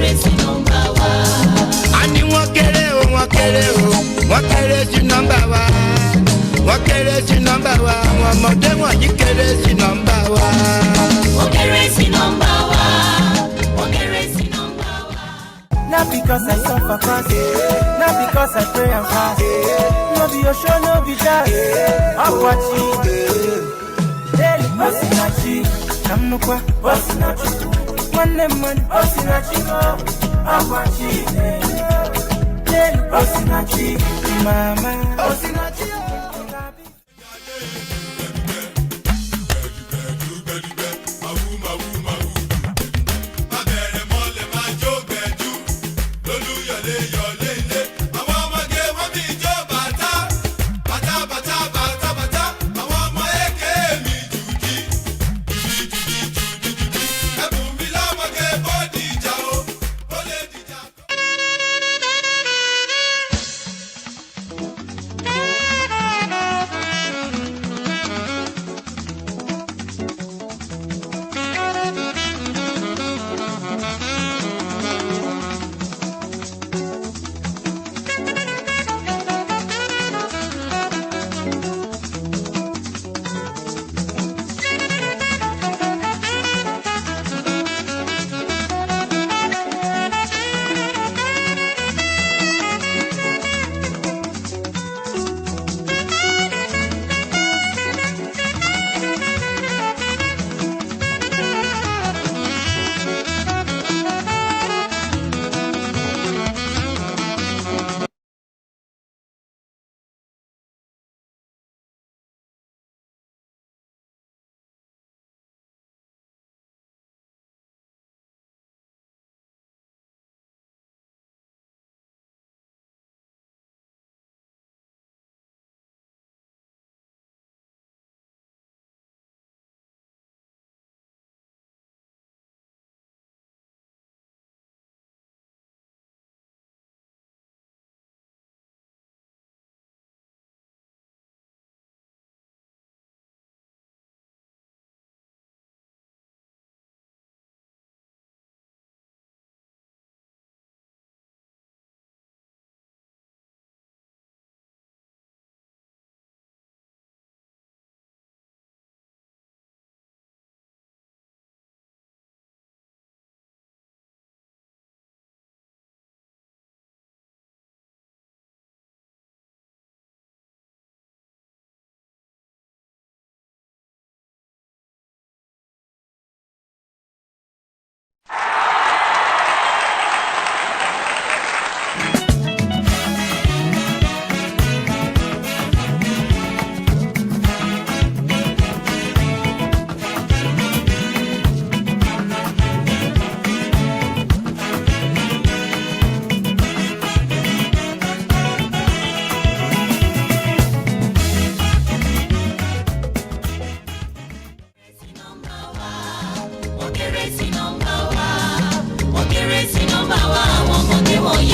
kéré sí nọ́mbà wa. A ní wọ́n kéré o, wọ́n kéré o, wọ́n kéré sí nọ́mbà wa. Wọ́n kéré sí nọ́mbà wa, àwọn ọmọdé wọ̀nyí kéré sí nọ́mbà wa. Wọ́n kéré sí nọ́mbà wa. Wọ́n kéré sí nọ́mbà wa. Not because I suffer fast, not because I pray and fast. No be your show, no be that. I'm watching. Daily, Osinachi. I'm no qua, Osinachi. One man, Osinachi. I'm watching. Daily, Osinachi. Mama, Osinachi.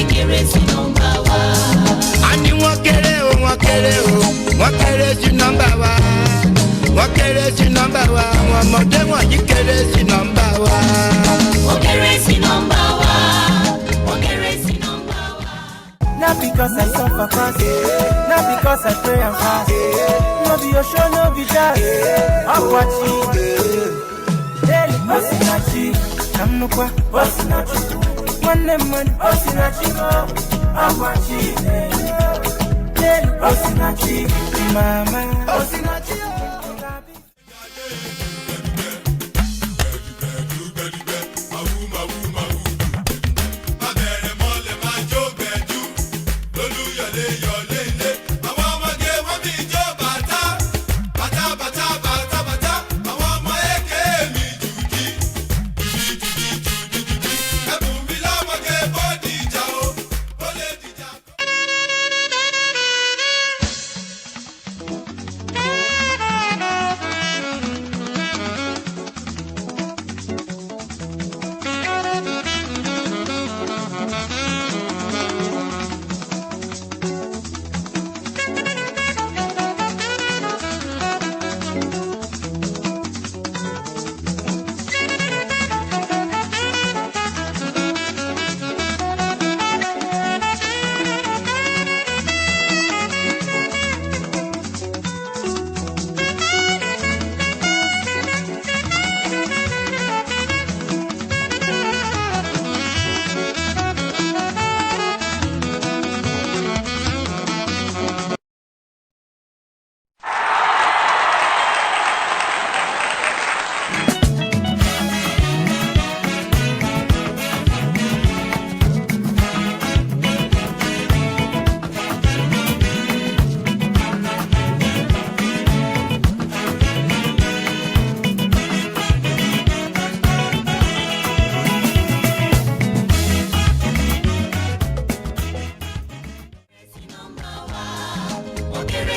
Kéré sí nọ́mbà wa. A ní wọ́n kéré o, wọ́n kéré o, wọ́n kéré sí nọ́mbà wa. Wọ́n kéré sí nọ́mbà wa, àwọn ọmọdé wọ̀nyí kéré sí nọ́mbà wa. Wọ́n kéré sí nọ́mbà wa. Wọ́n kéré sí nọ́mbà wa. Not because I suffer fast, not because I pray and fast. No be your show, no be that. I'm watching. Daily, Osinachi. I'm no qua, Osinachi. One man, Osinachi. I'm watching. Daily, Osinachi. Mama, Osinachi.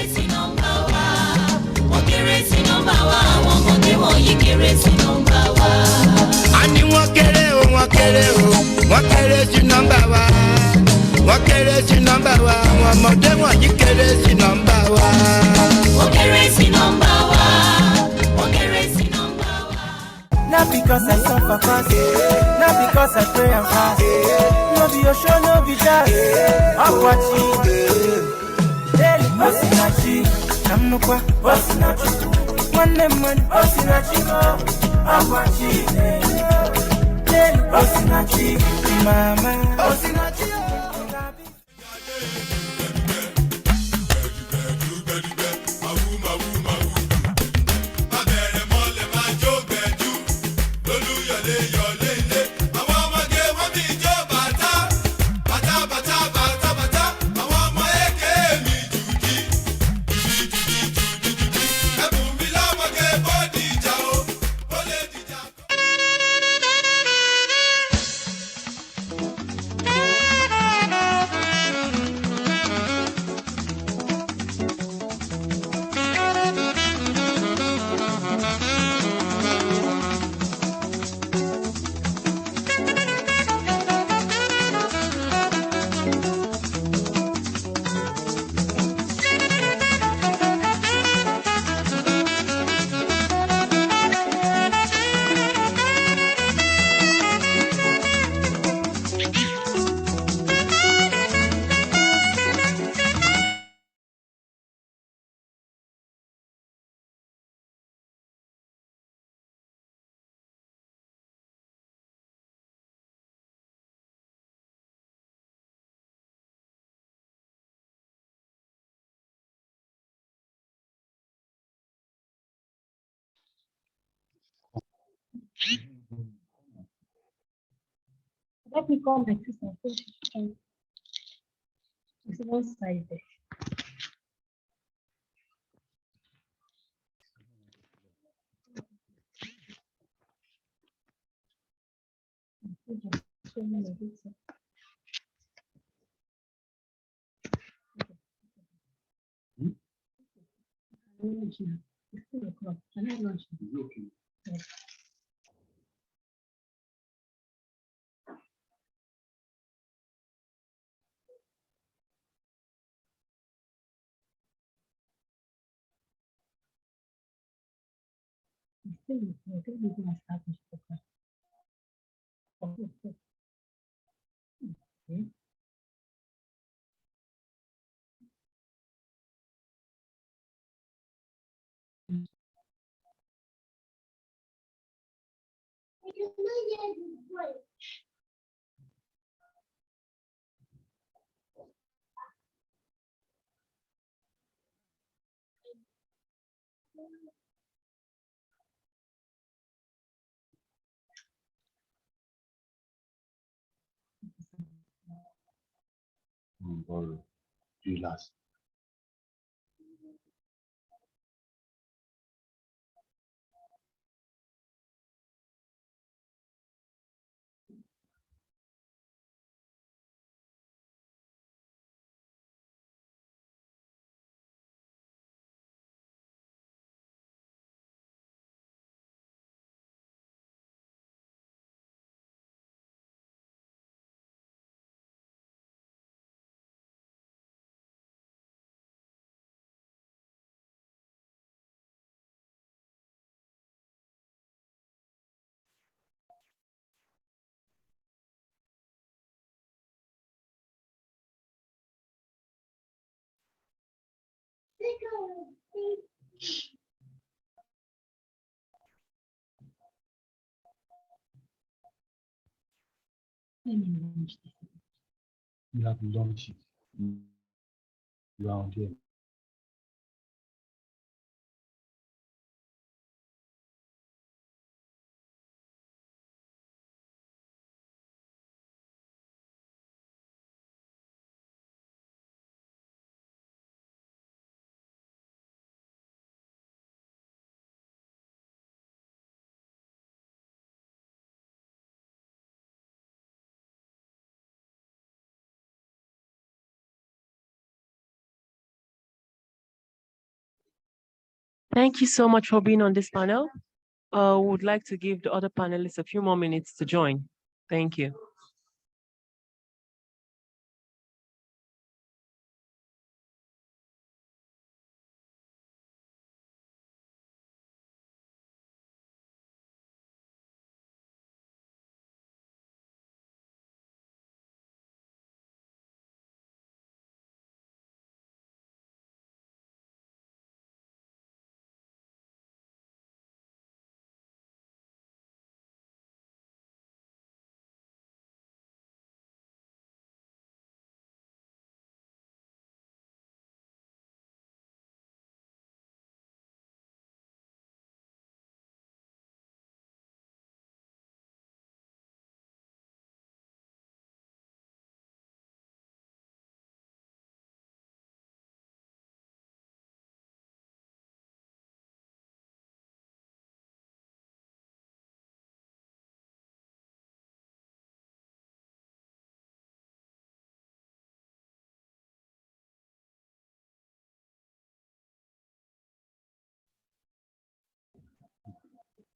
kéré sí nọ́mbà wa. Wọ́n kéré sí nọ́mbà wa. Àwọn ọmọdé wọ̀nyí kéré sí nọ́mbà wa. A ní wọ́n kéré o, wọ́n kéré o, wọ́n kéré sí nọ́mbà wa. Wọ́n kéré sí nọ́mbà wa, àwọn ọmọdé wọ̀nyí kéré sí nọ́mbà wa. Wọ́n kéré sí nọ́mbà wa. Wọ́n kéré sí nọ́mbà wa. Not because I suffer fast, not because I pray and fast. No be your show, no be that. I'm watching. Daily, Osinachi, Namukwa, Osinachi. One man, Osinachi, I'm watching. Daily, Osinachi, Mama, Osinachi. Let me call my sister. It's one side there. It's 2 o'clock. Can I lunch? Okay. Still, I think we're gonna start with the okay. Borrow. Relax. You have launched it around here. Thank you so much for being on this panel. Would like to give the other panelists a few more minutes to join. Thank you.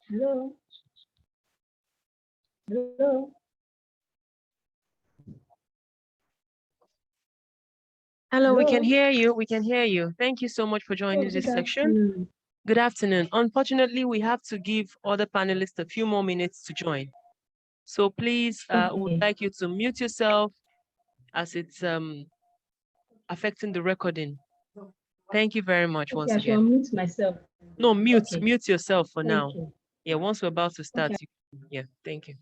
Hello? Hello? Hello, we can Hello? hear you. We can hear you. Thank you so much for Oh, joining good this section. afternoon. Good afternoon. Unfortunately, we have to give other panelists a few more minutes to join. So please, would Okay. like you to mute yourself as it's affecting the recording. Thank you very much Okay, once I shall again. mute myself. No, Okay. mute yourself for Thank now. you. Yeah, once we're about to start, Okay. yeah, thank you.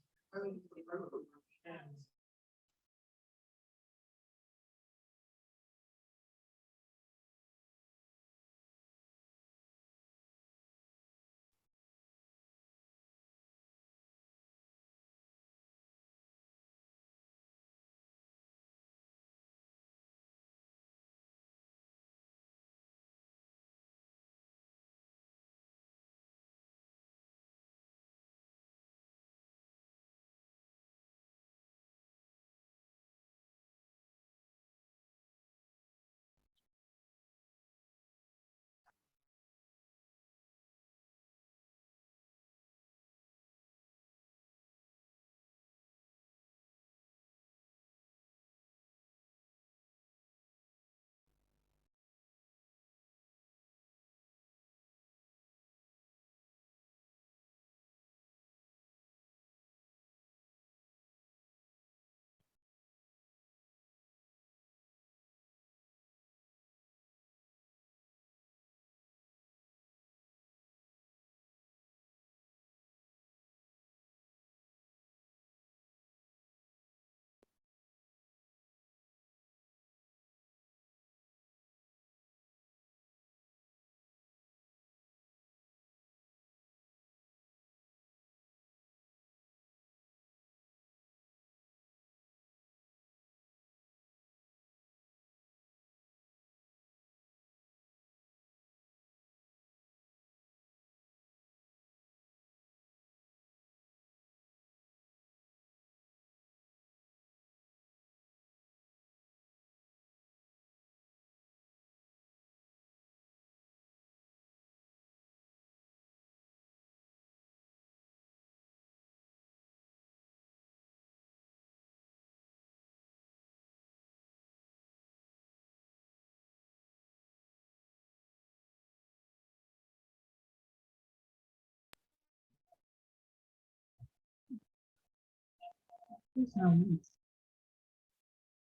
Please now mute.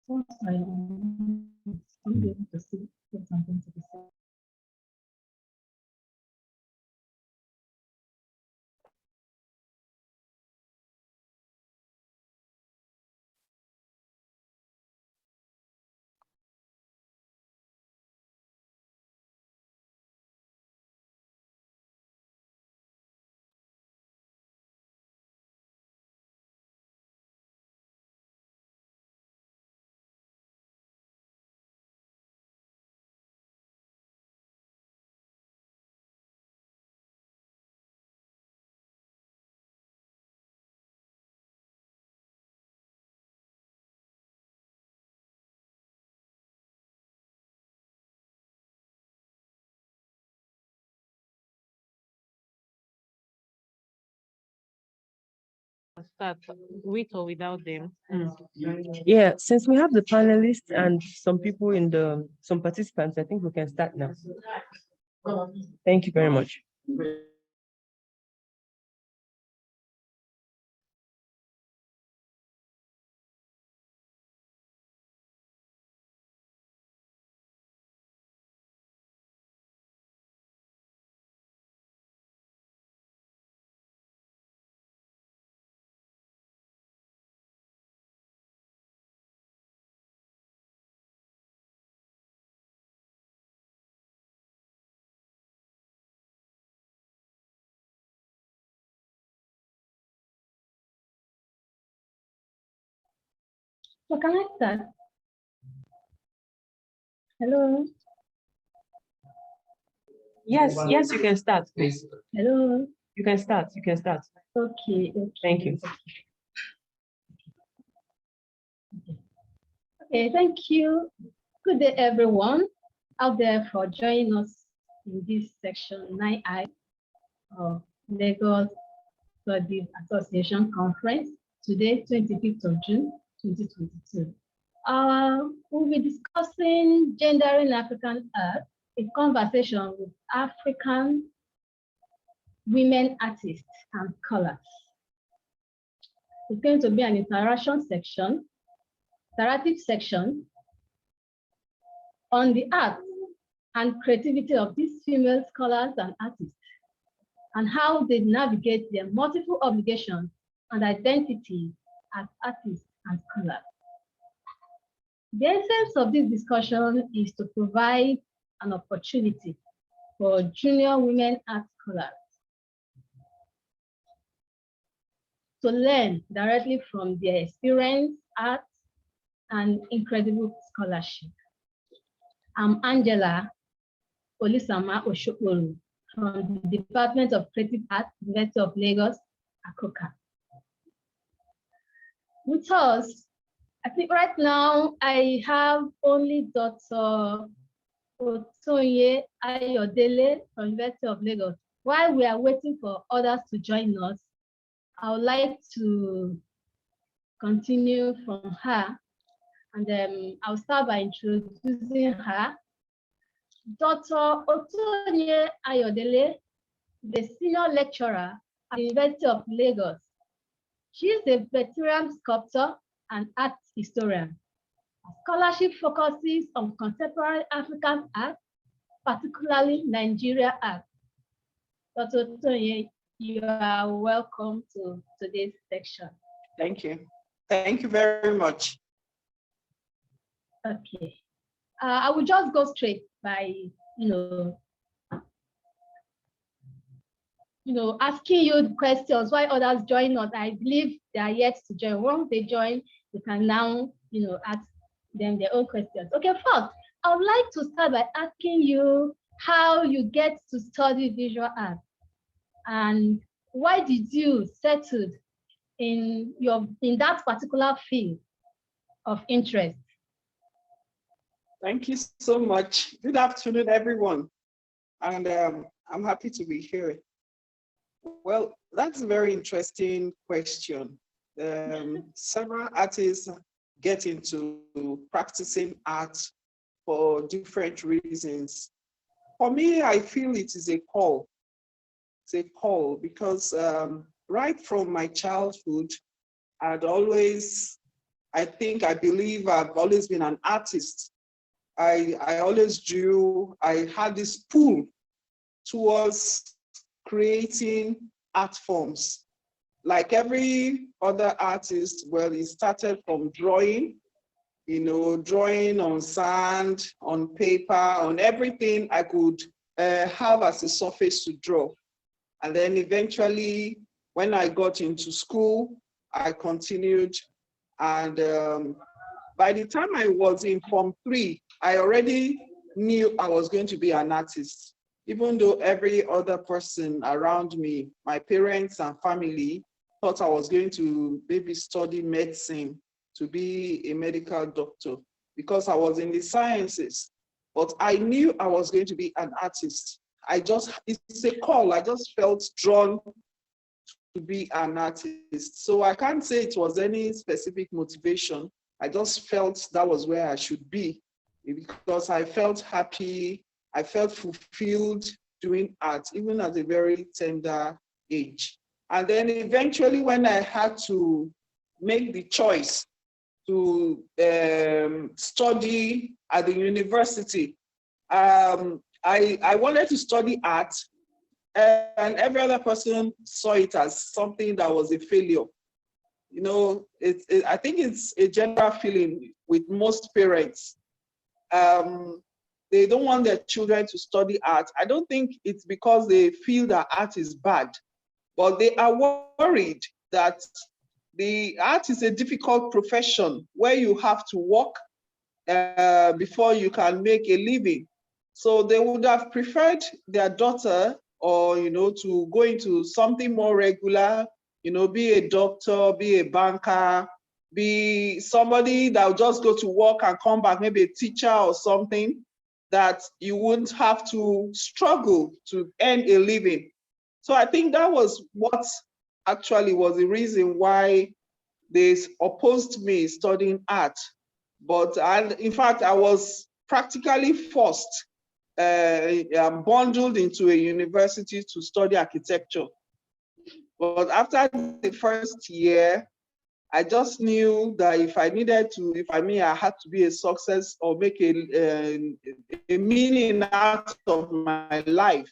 Once I unmute, I'll be able to see if something to be said. start with or without them. Yeah, since we have the panelists and some people in some participants, I think we can start now. Thank you very much. So can I start? Hello. Yes, yes, you can start, please. Hello. You can start. You can start. Okay. Thank you. Okay, thank you. Good day, everyone out there for joining us in this section 9I of Lagos Studies Association Conference today, 25th of June, 2022. We'll be discussing gender in African art, a conversation with African women artists and scholars. It's going to be an interaction section, interactive section on the art and creativity of these female scholars and artists, and how they navigate their multiple obligations and identity as artists and scholars. The essence of this discussion is to provide an opportunity for junior women art scholars to learn directly from their experience, art, and incredible scholarship. I'm Angela Olisama Oshokoro from the Department of Creative Art, University of Lagos, Akoka. With us, I think right now I have only Dr. Otonye Ayodele from University of Lagos. While we are waiting for others to join us, I would like to continue from her, and I'll start by introducing her. Dr. Otonye Ayodele, the senior lecturer at the University of Lagos. She is a veteran sculptor and art historian. Her scholarship focuses on contemporary African art, particularly Nigeria art. Dr. Otonye, you are welcome to today's section. Thank you. Thank you very much. Okay. I will just go straight by, asking you questions while others join us. I believe they are yet to join. Once they join, you can now, ask them their own questions. Okay, first, I would like to start by asking you how you get to study visual art, and why did you settle in that particular field of interest? Thank you so much. Good afternoon, everyone. And I'm happy to be here. Well, that's a very interesting question. Several artists get into practicing art for different reasons. For me, I feel it is a call. It's a call because right from my childhood, I believe I've always been an artist. I always drew. I had this pull towards creating art forms. Like every other artist, well, it started from drawing, drawing on sand, on paper, on everything I could have as a surface to draw. And then eventually, when I got into school, I continued. And by the time I was in Form 3, I already knew I was going to be an artist, even though every other person around me, my parents and family, thought I was going to maybe study medicine, to be a medical doctor, because I was in the sciences. But I knew I was going to be an artist. It's a call. I just felt drawn to be an artist. So I can't say it was any specific motivation. I just felt that was where I should be because I felt happy, I felt fulfilled doing art, even at a very tender age. And then eventually when I had to make the choice to study at the university, I wanted to study art, and every other person saw it as something that was a failure. You know, I think it's a general feeling with most parents. They don't want their children to study art. I don't think it's because they feel that art is bad, but they are worried that the art is a difficult profession where you have to work before you can make a living. So they would have preferred their daughter, or to go into something more regular, be a doctor, be a banker, be somebody that will just go to work and come back, maybe a teacher or something, that you wouldn't have to struggle to earn a living. So I think that was what actually was the reason why they opposed me studying art. But in fact, I was practically forced, bundled into a university to study architecture. But after the first year, I just knew that if I had to be a success or make a meaning out of my life,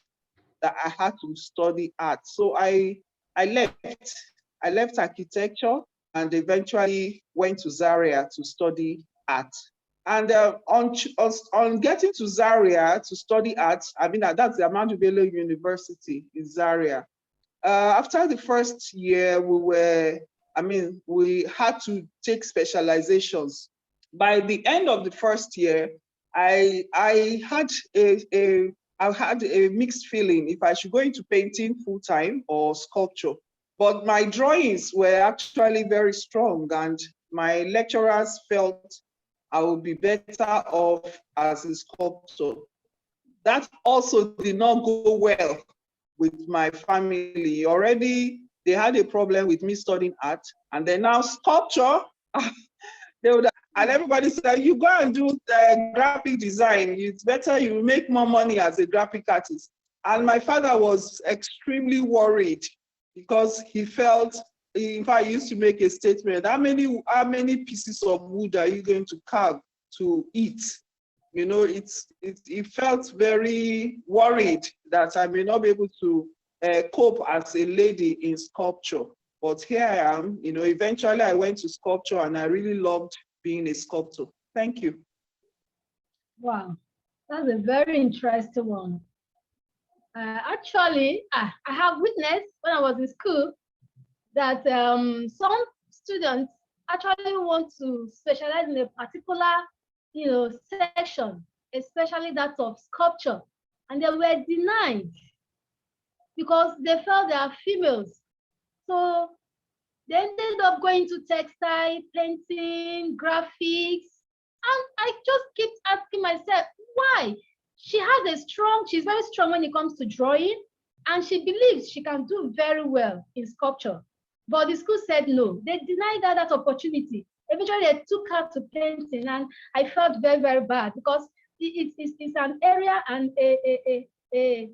that I had to study art. So I left architecture and eventually went to Zaria to study art. And on getting to Zaria to study art, that's the Ahmadu Bello University in Zaria. After the first year, we had to take specializations. By the end of the first year, I had a mixed feeling if I should go into painting full time or sculpture. But my drawings were actually very strong, and my lecturers felt I would be better off as a sculptor. That also did not go well with my family. Already, they had a problem with me studying art, and then now sculpture, and everybody said, you go and do graphic design. It's better you make more money as a graphic artist. And my father was extremely worried because he felt, in fact, he used to make a statement, how many pieces of wood are you going to carve to eat? He felt very worried that I may not be able to cope as a lady in sculpture. But here I am, eventually I went to sculpture and I really loved being a sculptor. Thank you. Wow, that's a very interesting one. Actually, I have witnessed when I was in school that some students actually want to specialize in a particular, section, especially that of sculpture, and they were denied because they felt they are females. So they ended up going to textile, painting, graphics, and I just keep asking myself, why? She's very strong when it comes to drawing, and she believes she can do very well in sculpture. But the school said no. They denied her that opportunity. Eventually, they took her to painting, and I felt very, very bad because it's an area and a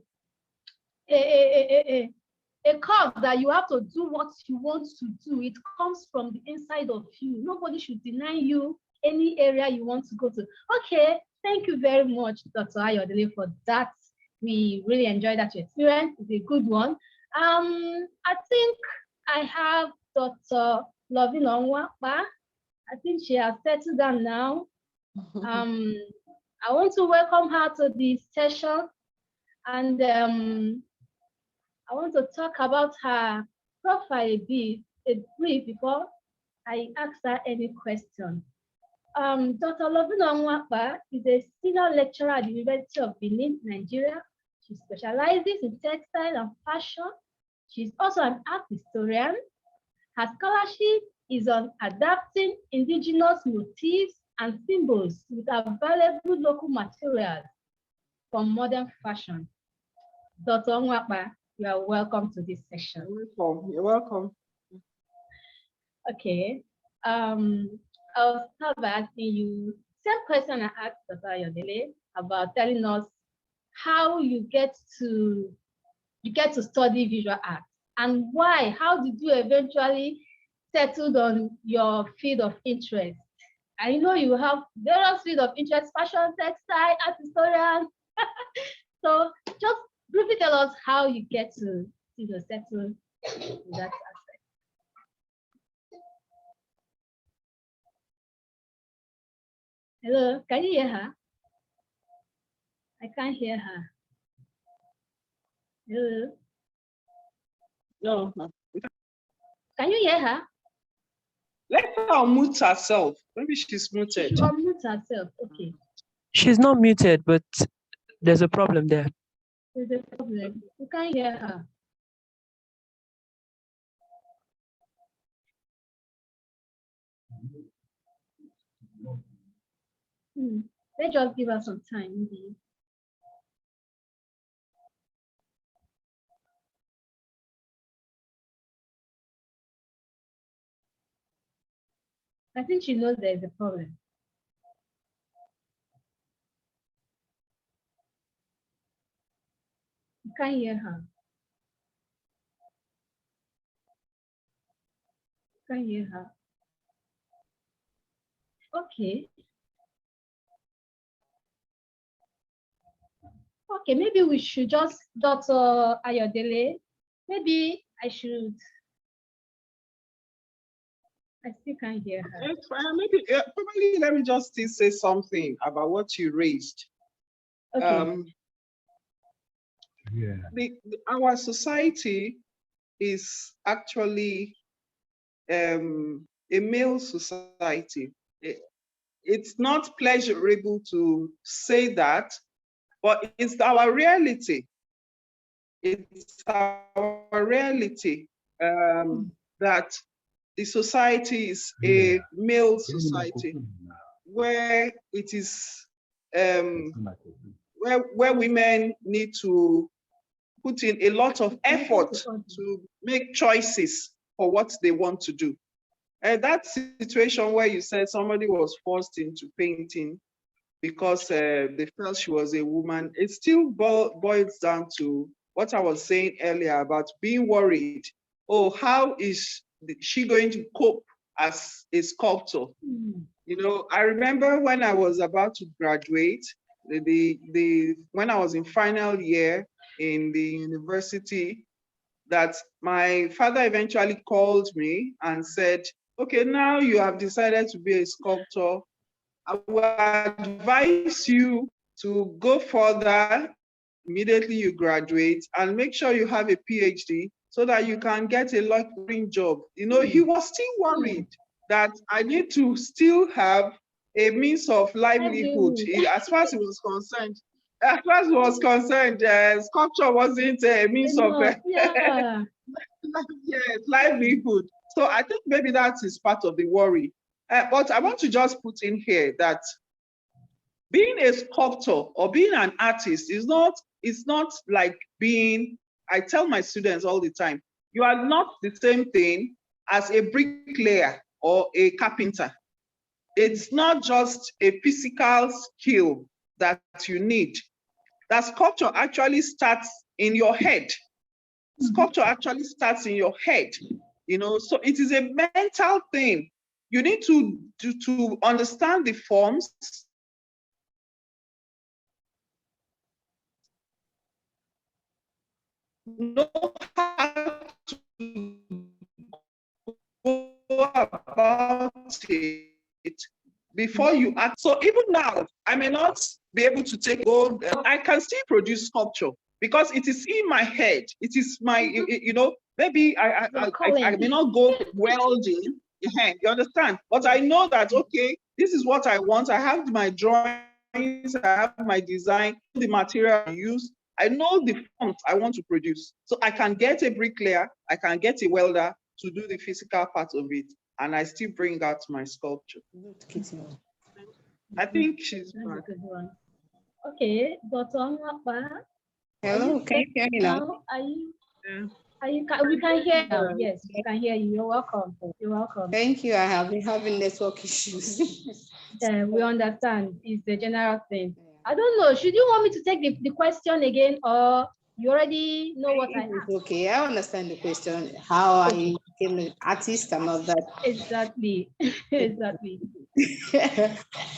cause that you have to do what you want to do. It comes from the inside of you. Nobody should deny you any area you want to go to. Okay, thank you very much, Dr. Ayodele, for that. We really enjoyed that experience. It's a good one. I think I have Dr. Lovin Onwapa. I think she has settled down now. I want to welcome her to the session, and I want to talk about her profile a brief before I ask her any question. Dr. Lovin Onwapa is a senior lecturer at the University of Benin, Nigeria. She specializes in textile and fashion. She's also an art historian. Her scholarship is on adapting indigenous motifs and symbols with available local materials from modern fashion. Dr. Onwapa, You are welcome to this session. Welcome. You're welcome. Okay. I'll start by asking you same question I asked Dr. Ayodele about telling us how you get to study visual arts and why. How did you eventually settle on your field of interest? I know you have various fields of interest: fashion, textile, art historian. So just briefly tell us how you get to settle in that aspect. Hello, can you hear her? I can't hear her. Hello, No. can you hear her? Let her unmute herself. Maybe she's muted. She unmute herself. Okay. She's not muted, but there's a problem there. There's a problem. You can't hear her. Let's just give her some time, maybe. I think she knows there's a problem. You can't hear her. You can't hear her. Okay. Okay, maybe we should just, Dr. Ayodele, maybe I should. I still can't hear her. Maybe, probably let me just still say something about what you raised. Okay. Yeah. Our society is actually a male society. It's not pleasurable to say that, but it's our reality. It's our reality that the society is a male society where it is where women need to put in a lot of effort to make choices for what they want to do. And that situation where you said somebody was forced into painting because they felt she was a woman, it still boils down to what I was saying earlier about being worried. Oh, how is she going to cope as a sculptor? You know, I remember when I was about to graduate, when I was in final year in the university, that my father eventually called me and said, okay, now you have decided to be a sculptor. I will advise you to go further immediately you graduate and make sure you have a PhD so that you can get a lecturing job. You know, he was still worried that I need to still have a means of livelihood. As far as he was concerned, sculpture wasn't a means of livelihood. So I think maybe that is part of the worry. But I want to just put in here that being a sculptor or being an artist is not like being, I tell my students all the time, you are not the same thing as a bricklayer or a carpenter. It's not just a physical skill that you need. That sculpture actually starts in your head. Sculpture actually starts in your head, you know, so it is a mental thing. You need to understand the forms, know how to go about it before you act. So even now, I may not be able to take gold. I can still produce sculpture because it is in my head. It is my, you know, maybe I may not go welding. You understand? But I know that, okay, this is what I want. I have my drawings, I have my design, the material I use. I know the forms I want to produce. So I can get a bricklayer, I can get a welder to do the physical part of it, and I still bring out my sculpture. I think she's back. That's a good one. Okay, Dr. Nwapa. Hello, can you hear me now? Are you We can hear you. Yes, we can hear you. You're welcome. You're welcome. Thank you. I have been having network issues. We understand. It's the general thing. I don't know. Should you want me to take the question again, or you already know what I asked? Okay, I understand the question. How I became an artist and all that. Exactly. Exactly.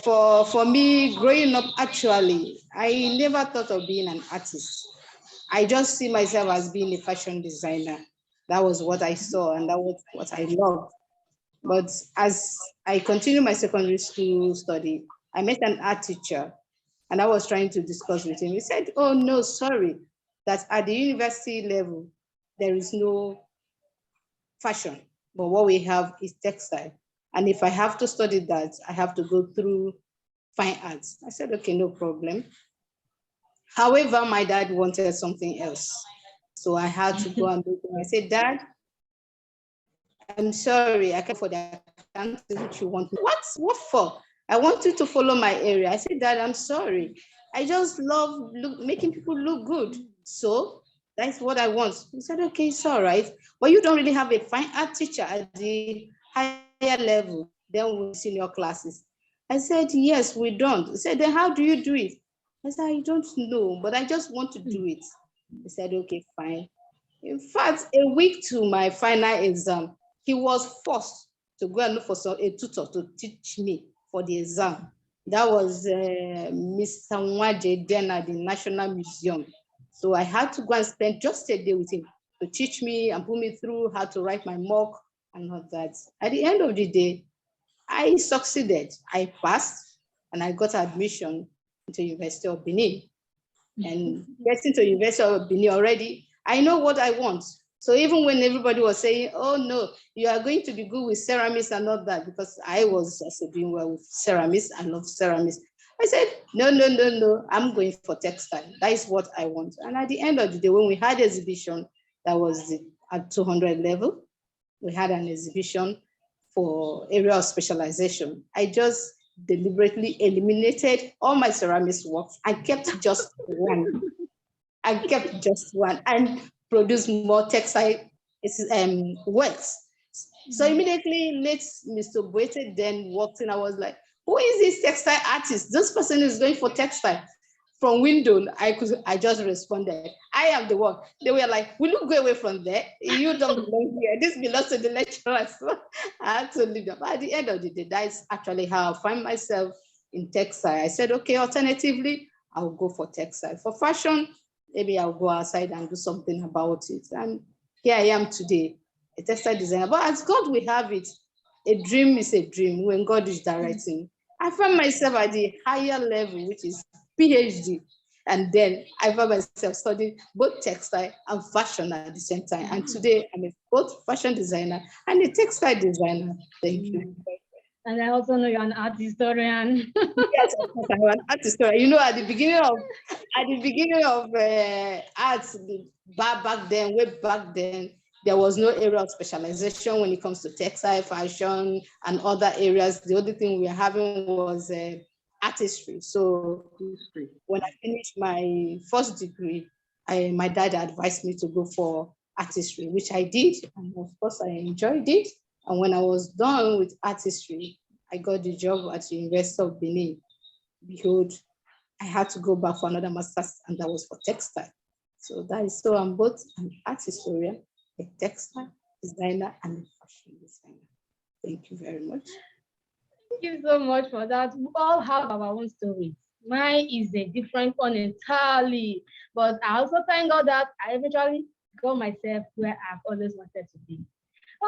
For me, growing up, actually, I never thought of being an artist. I just see myself as being a fashion designer. That was what I saw, and that was what I loved. But as I continued my secondary school study, I met an art teacher, and I was trying to discuss with him. He said, "Oh no, sorry, that at the university level, there is no fashion, but what we have is textile. And if I have to study that, I have to go through fine arts." I said, "Okay, no problem." However, my dad wanted something else. So I had to go and do it. I said, "Dad, I'm sorry, I can't for the accounting which you want. What for? I want you to follow my area." I said, "Dad, I'm sorry. I just love making people look good. So that's what I want." He said, "Okay, it's all right. But you don't really have a fine art teacher at the higher level than with senior classes." I said, "Yes, we don't." He said, "Then how do you do it?" I said, "I don't know, but I just want to do it." He said, "Okay, fine." In fact, a week to my final exam, he was forced to go and look for a tutor to teach me for the exam. That was Mr. Nwaje then at the National Museum. So I had to go and spend just a day with him to teach me and put me through how to write my mock and all that. At the end of the day, I succeeded. I passed and I got admission into University of Benin. And getting to University of Benin already, I know what I want. So even when everybody was saying, "Oh no, you are going to be good with ceramics and all that," because I was also doing well with ceramics, I love ceramics. I said, "No, no, no, no, I'm going for textile. That is what I want." And at the end of the day, when we had exhibition, that was at 200 level, we had an exhibition for area of specialization. I just deliberately eliminated all my ceramics works. I kept just one. I kept just one and produced more textile works. So immediately, late Mr. Boete then walked in. I was like, "Who is this textile artist? This person is going for textile." From window, I just responded, "I am the one." They were like, "Will you go away from there? You don't belong here. This belongs to the lecturers." So I had to leave them. But at the end of the day, that's actually how I find myself in textile. I said, "Okay, alternatively, I'll go for textile. For fashion, maybe I'll go outside and do something about it." And here I am today, a textile designer. But as God will have it, a dream is a dream when God is directing. I found myself at the higher level, which is PhD. And then I found myself studying both textile and fashion at the same time. And today I'm both fashion designer and a textile designer. Thank you. And I also know you're an art historian. Yes, of course, I'm an art historian. You know, at the beginning of arts, back then, way back then, there was no area of specialization when it comes to textile, fashion, and other areas. The only thing we were having was artistry. So when I finished my first degree, my dad advised me to go for artistry, which I did. And of course, I enjoyed it. And when I was done with artistry, I got the job at the University of Benin. Behold, I had to go back for another master's, and that was for textile. So that is so I'm both an art historian, a textile designer, and a fashion designer. Thank you very much. Thank you so much for that. We all have our own stories. Mine is a different one entirely, but I also thank God that I eventually got myself where I've always wanted to be.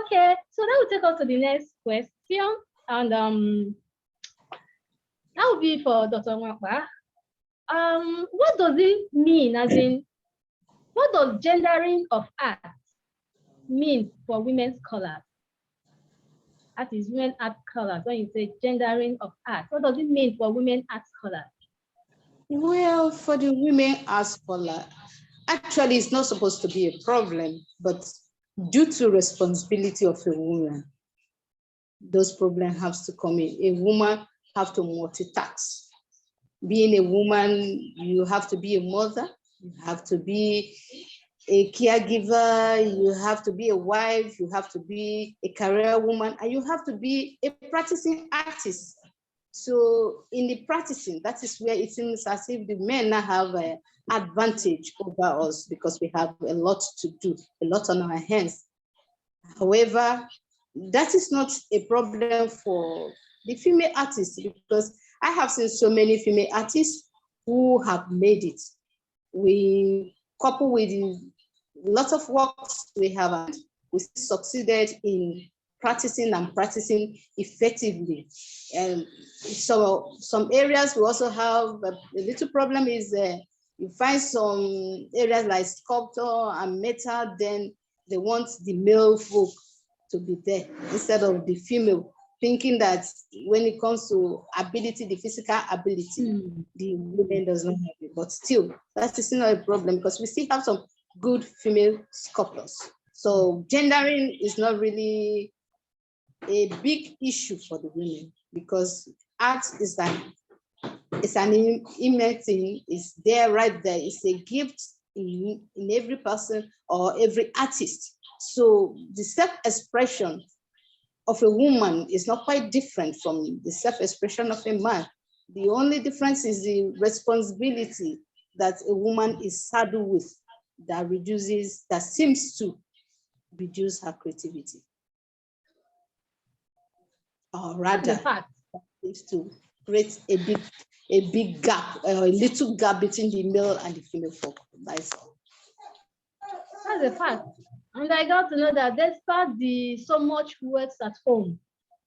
Okay, so that will take us to the next question, and that will be for Dr. Mwakba. What does it mean, as in, what does gendering of art mean for women scholars? That is women art scholars. When you say gendering of art, what does it mean for women art scholars? Well, for the women art scholar, actually it's not supposed to be a problem, but due to responsibility of a woman, those problems have to come in. A woman have to multitask. Being a woman, you have to be a mother, you have to be a caregiver, you have to be a wife, you have to be a career woman, and you have to be a practicing artist. So in the practicing, that is where it seems as if the men now have an advantage over us because we have a lot to do, a lot on our hands. However, that is not a problem for the female artists, because I have seen so many female artists who have made it. We couple with lots of works we have, and we succeeded in practicing effectively. And so some areas we also have a little problem is you find some areas like sculpture and metal, then they want the male folk to be there instead of the female, thinking that when it comes to ability, the physical ability, the women does not have it. But still, that is not a problem because we still have some good female sculptors. So gendering is not really a big issue for the women because art is an innate thing. It's there, right there. It's a gift in every person or every artist. So the self-expression of a woman is not quite different from the self-expression of a man. The only difference is the responsibility that a woman is saddled with that seems to reduce her creativity. Or rather, is to create a big gap, a little gap between the male and the female folk. That's all. That's a fact. And I got to know that despite the so much works at home,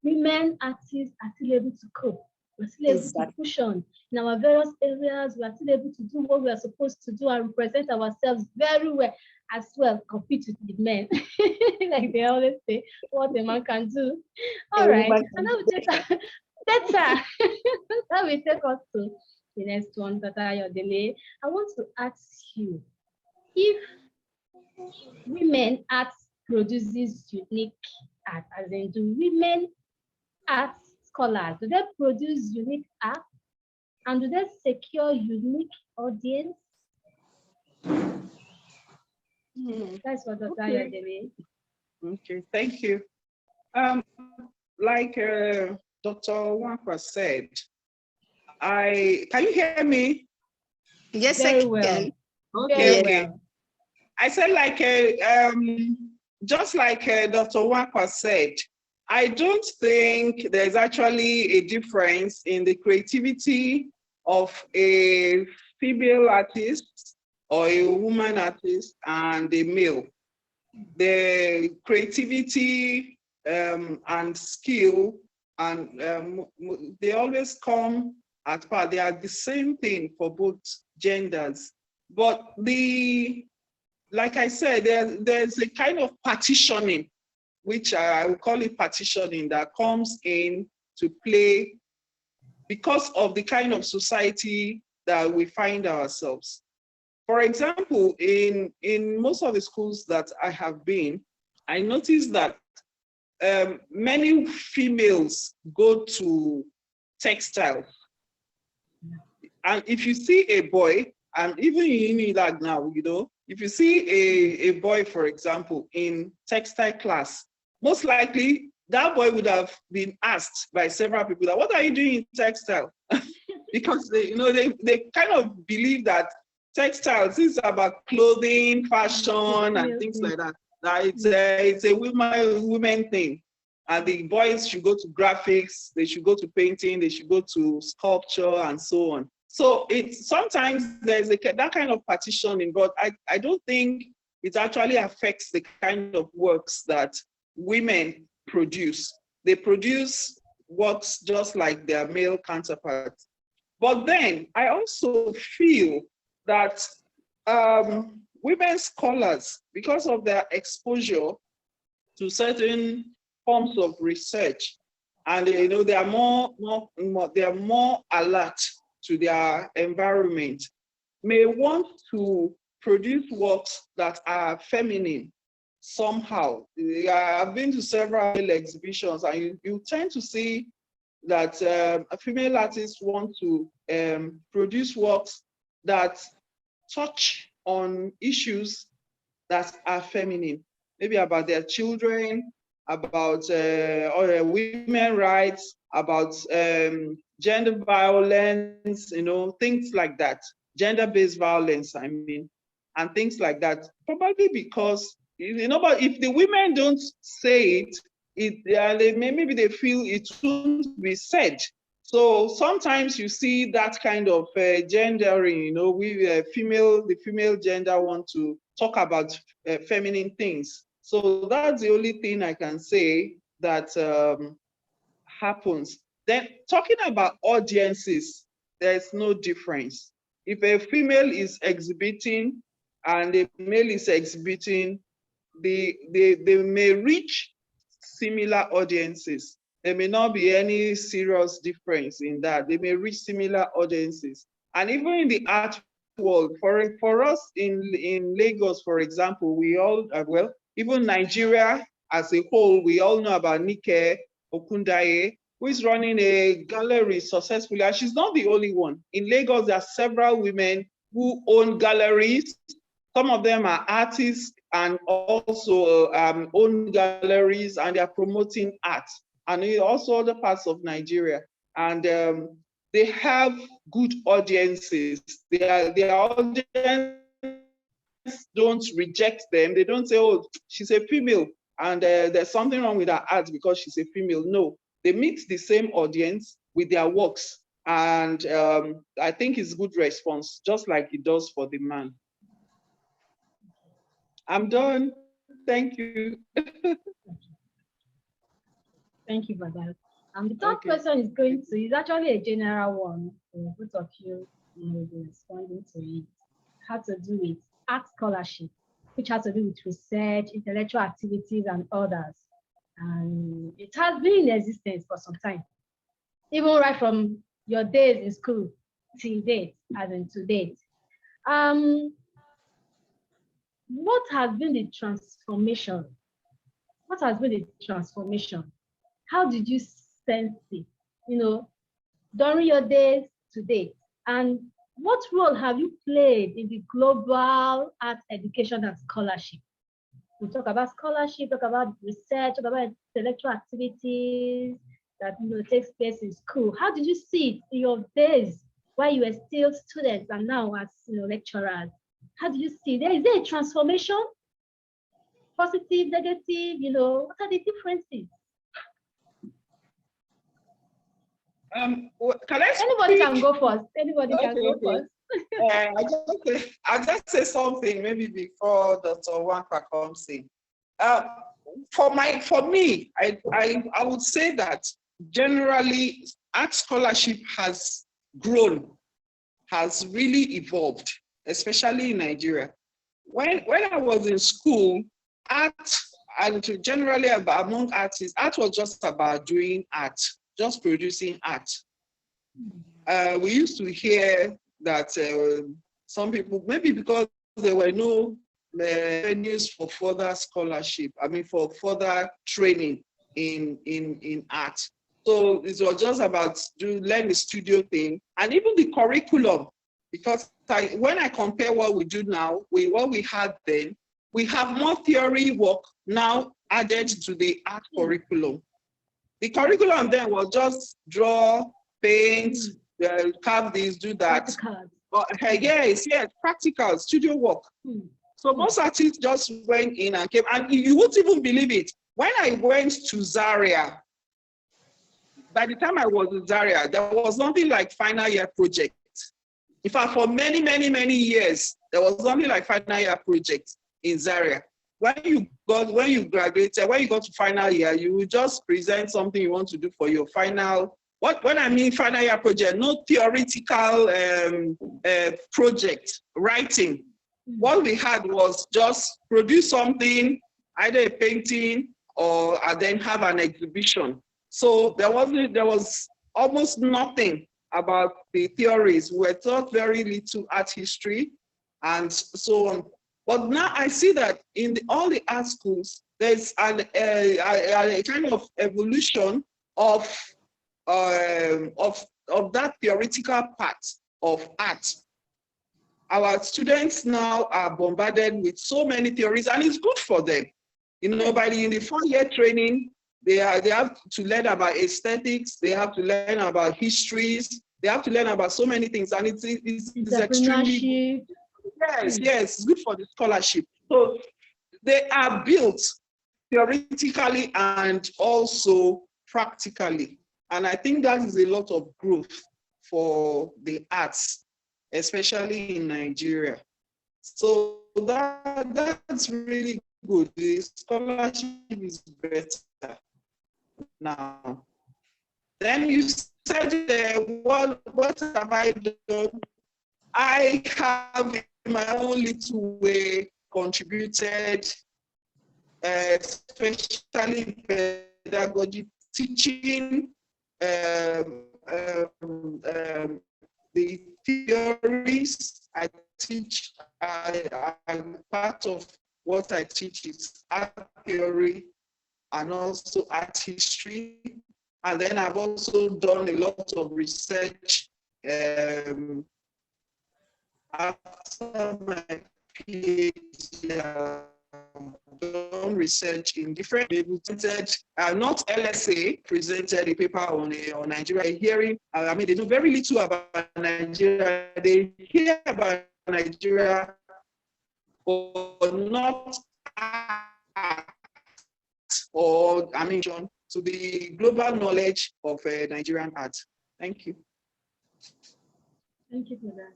women artists are still able to cope. We're still able to push on in our various areas. We are still able to do what we are supposed to do and represent ourselves very well as well, compete with the men. Like they always say, what a man can do. All right. And that will take better. That will take us to the next one, Tata Yodele. I want to ask you, if women art produces unique art, as in do women art scholars, do they produce unique art and do they secure unique audience? That's what Dr. Yodele. Okay, thank you. Like Dr. Wankwa said, can you hear me? Yes, Very I well. can. Okay, Very okay. well. I said just like Dr. Wankwa said, I don't think there's actually a difference in the creativity of a female artist or a woman artist and a male. The creativity and skill, and they always come at part. They are the same thing for both genders. But like I said, there's a kind of partitioning, which I would call it partitioning, that comes in to play because of the kind of society that we find ourselves. For example, in most of the schools that I have been, I noticed that many females go to textile. And if you see a boy, and even in Unilag now, if you see a boy, for example, in textile class, most likely that boy would have been asked by several people that, what are you doing in textile? Because they kind of believe that textiles is about clothing, fashion, and things like that. That it's a women thing. And the boys should go to graphics, they should go to painting, they should go to sculpture, and so on. So sometimes there's that kind of partitioning, but I don't think it actually affects the kind of works that women produce. They produce works just like their male counterparts. But then I also feel that women scholars, because of their exposure to certain forms of research, and they are more alert to their environment, may want to produce works that are feminine somehow. I've been to several exhibitions, and you tend to see that female artists want to produce works that touch on issues that are feminine, maybe about their children, about women rights, about gender violence, things like that, gender-based violence, I mean, and things like that. Probably because, but if the women don't say it, maybe they feel it shouldn't be said. So sometimes you see that kind of gendering, the female gender want to talk about feminine things. So that's the only thing I can say that happens. Then talking about audiences, there's no difference. If a female is exhibiting and a male is exhibiting, they may reach similar audiences. There may not be any serious difference in that. They may reach similar audiences. And even in the art world, for us in Lagos, for example, we all, well, even Nigeria as a whole, we all know about Nike Okundaye, who is running a gallery successfully. And she's not the only one. In Lagos, there are several women who own galleries. Some of them are artists and also own galleries, and they are promoting art, and also other parts of Nigeria. And they have good audiences. Their audience don't reject them. They don't say, oh, she's a female and there's something wrong with her art because she's a female. No, they meet the same audience with their works. And I think it's good response, just like it does for the man. I'm done. Thank you. Thank you for that. The third question is actually a general one. Both of you will be responding to it. It has to do with art scholarship, which has to do with research, intellectual activities, and others. And it has been in existence for some time, even right from your days in school till date, as in to date. What has been the transformation? What has been the transformation? How did you sense it, during your days to date? And what role have you played in the global art education and scholarship? We talk about scholarship, talk about research, talk about intellectual activities that takes place in school. How did you see it in your days while you were still students and now as lecturers? How do you see? Is there a transformation? Positive, negative, what are the differences? Anybody can go first. Anybody can go first. I'll just say something maybe before Dr. Wankwa comes in. For me, I would say that generally art scholarship has grown, has really evolved, especially in Nigeria. When I was in school, art, and generally among artists, art was just about doing art, just producing art. We used to hear that some people, maybe because there were no venues for further scholarship, for further training in art. So it was just about learn the studio thing, and even the curriculum, because when I compare what we do now with what we had then, we have more theory work now added to the art curriculum. The curriculum then was just draw, paint, carve this, do that. But yes, practical, studio work. So most artists just went in and came, and you won't even believe it. When I went to Zaria, by the time I was in Zaria, there was nothing like final year project. In fact, for many, many, many years, there was nothing like final year project in Zaria. When you graduated, when you got to final year, you will just present something you want to do for your final. When I mean final year project, no theoretical project writing. What we had was just produce something, either a painting or then have an exhibition. So there was almost nothing about the theories. We were taught very little art history and so on. But now I see that in all the art schools, there's a kind of evolution of that theoretical part of art. our students now are bombarded with so many theories, and it's good for them. In the 4-year training, they have to learn about aesthetics, they have to learn about histories, they have to learn about so many things, and it's extremely good. Yes, it's good for the scholarship. So they are built theoretically and also practically. And I think that is a lot of growth for the arts, especially in Nigeria. So that's really good. The scholarship is better now. Then you said, what have I done? I have in my own little way contributed, especially pedagogy, teaching the theories I teach. Part of what I teach is art theory and also art history. And then I've also done a lot of research after my PhD. Done research in different not LSA presented a paper on Nigeria hearing. I mean, they know very little about Nigeria. They hear about Nigeria, but not or to the global knowledge of Nigerian art. Thank you. Thank you for that.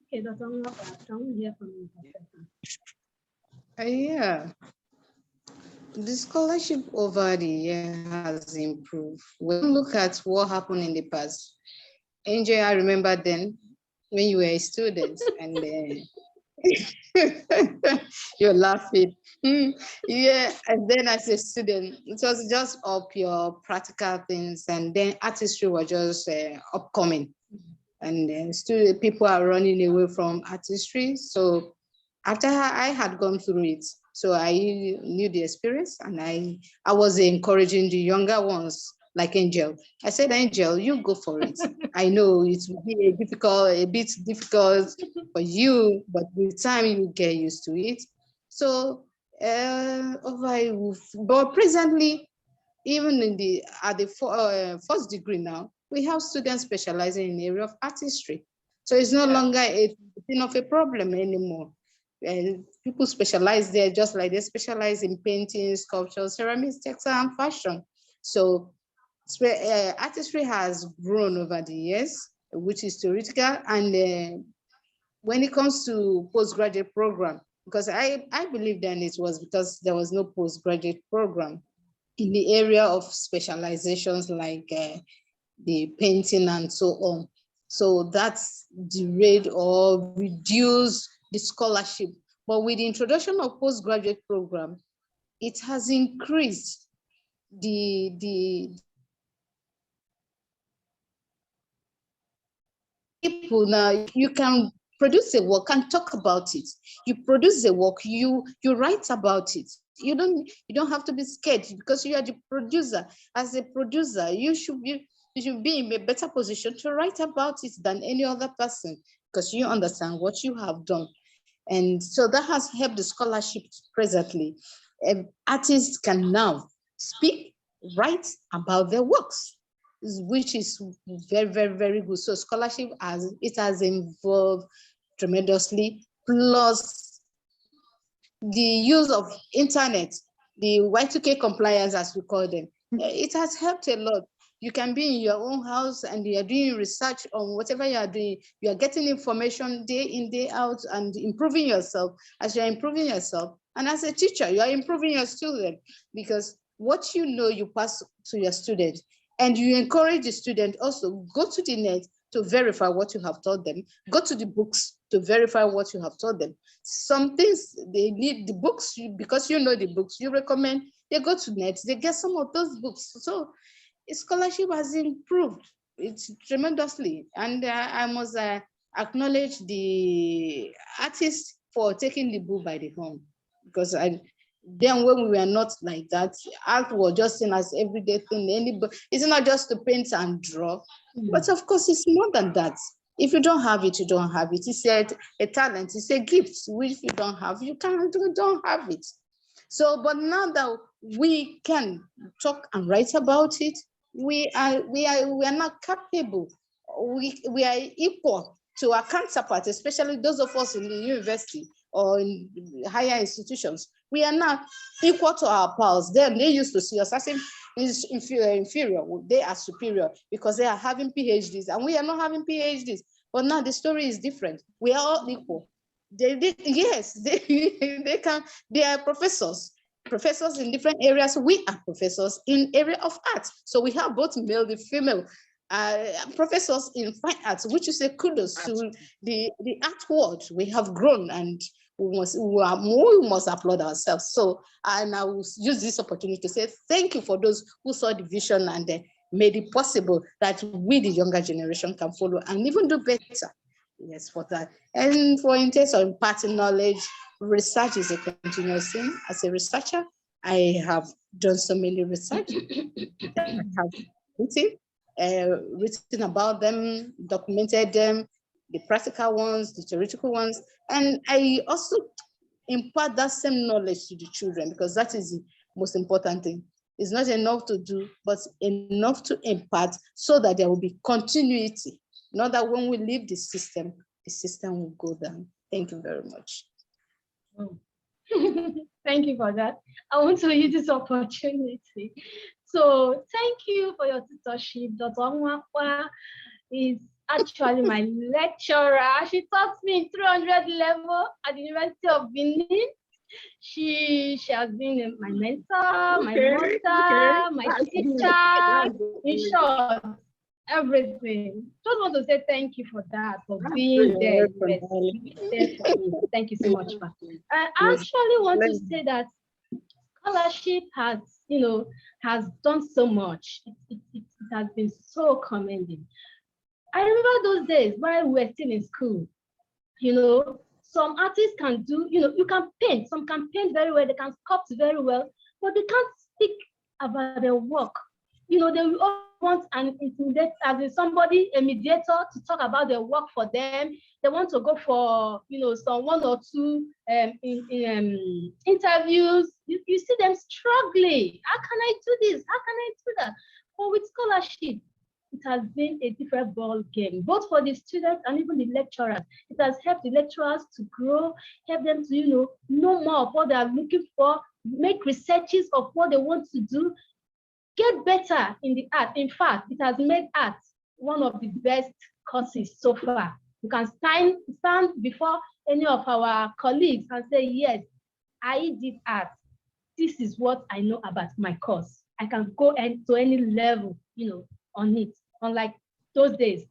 Okay, Dr. Nwapa, can we hear from you? Yeah, the scholarship over the year has improved. When you look at what happened in the past, Angel, I remember then when you were a student and you're laughing. Yeah, and then as a student, it was just up your practical things, and then artistry was just upcoming. And then people are running away from artistry. So after I had gone through it, so I knew the experience, and I was encouraging the younger ones like Angel. I said, Angel, you go for it. I know it will be a bit difficult for you, but with time you get used to it. So but presently, even at the first degree now, we have students specializing in the area of artistry. So it's no longer a thing of a problem anymore. People specialize there just like they specialize in painting, sculpture, ceramics, textile, and fashion. So artistry has grown over the years, which is theoretical. And when it comes to postgraduate program, because I believe then it was because there was no postgraduate program in the area of specializations like the painting and so on. So that's delayed or reduced the scholarship. But with the introduction of postgraduate program, it has increased the people. Now you can produce a work and talk about it. You produce a work, you write about it. You don't have to be scared because you are the producer. As a producer, you should be in a better position to write about it than any other person because you understand what you have done. And so that has helped the scholarship presently. Artists can now speak, write about their works, which is very, very, very good. So scholarship has evolved tremendously, plus the use of internet, the Y2K compliance, as we call them, it has helped a lot. You can be in your own house and you are doing research on whatever you are doing. You are getting information day in, day out and improving yourself. As you are improving yourself, and as a teacher, you are improving your student because what you know, you pass to your student. And you encourage the student also, go to the net to verify what you have taught them. Go to the books to verify what you have taught them. Some things they need the books because you know the books. You recommend they go to net, they get some of those books. So scholarship has improved tremendously, and I must acknowledge the artists for taking the bull by the horn because then when we were not like that, art was just seen as everyday thing. It's not just to paint and draw, but of course it's more than that. If you don't have it, you don't have it. He said a talent is a gift, which you don't have, you don't have it. So, but now that we can talk and write about it, we are not capable. We are equal to our counterparts, especially those of us in the university or in higher institutions. We are not equal to our pals. Then they used to see us as inferior. They are superior because they are having PhDs and we are not having PhDs. But now the story is different. We are all equal. They are professors in different areas. We are professors in area of art. So we have both male and female professors in fine arts, which is a kudos to the art world. We have grown and we must applaud ourselves. So, and I will use this opportunity to say thank you for those who saw the vision and made it possible that we, the younger generation, can follow and even do better. Yes, for that. And for in terms of imparting knowledge, research is a continuous thing. As a researcher, I have done so many research. I have written about them, documented them, the practical ones, the theoretical ones, and I also impart that same knowledge to the children because that is the most important thing. It's not enough to do, but enough to impart so that there will be continuity. Not that when we leave the system will go down. Thank you very much. Oh. Thank you for that. I want to use this opportunity. So thank you for your tutorship. Dr. Onwakwa is actually my lecturer. She taught me in 300 level at the University of Benin. She has been my mentor, my mother, my teacher, in short, everything. Just want to say thank you for that, for being there. Thank you so much. I actually want to say that scholarship has, has done so much. It has been so commending. I remember those days while we were still in school, some artists can do, you can paint, some can paint very well, they can sculpt very well, but they can't speak about their work. They will all want an intimidate, as in somebody, a mediator, to talk about their work for them. They want to go for, some one or two interviews. You see them struggling. How can I do this? How can I do that? But with scholarship, it has been a different ball game, both for the students and even the lecturers. It has helped the lecturers to grow, help them to, know more of what they are looking for, make researches of what they want to do, get better in the art. In fact, it has made art one of the best courses so far. You can stand before any of our colleagues and say, yes, I did art. This is what I know about my course. I can go to any level, on it. Unlike those days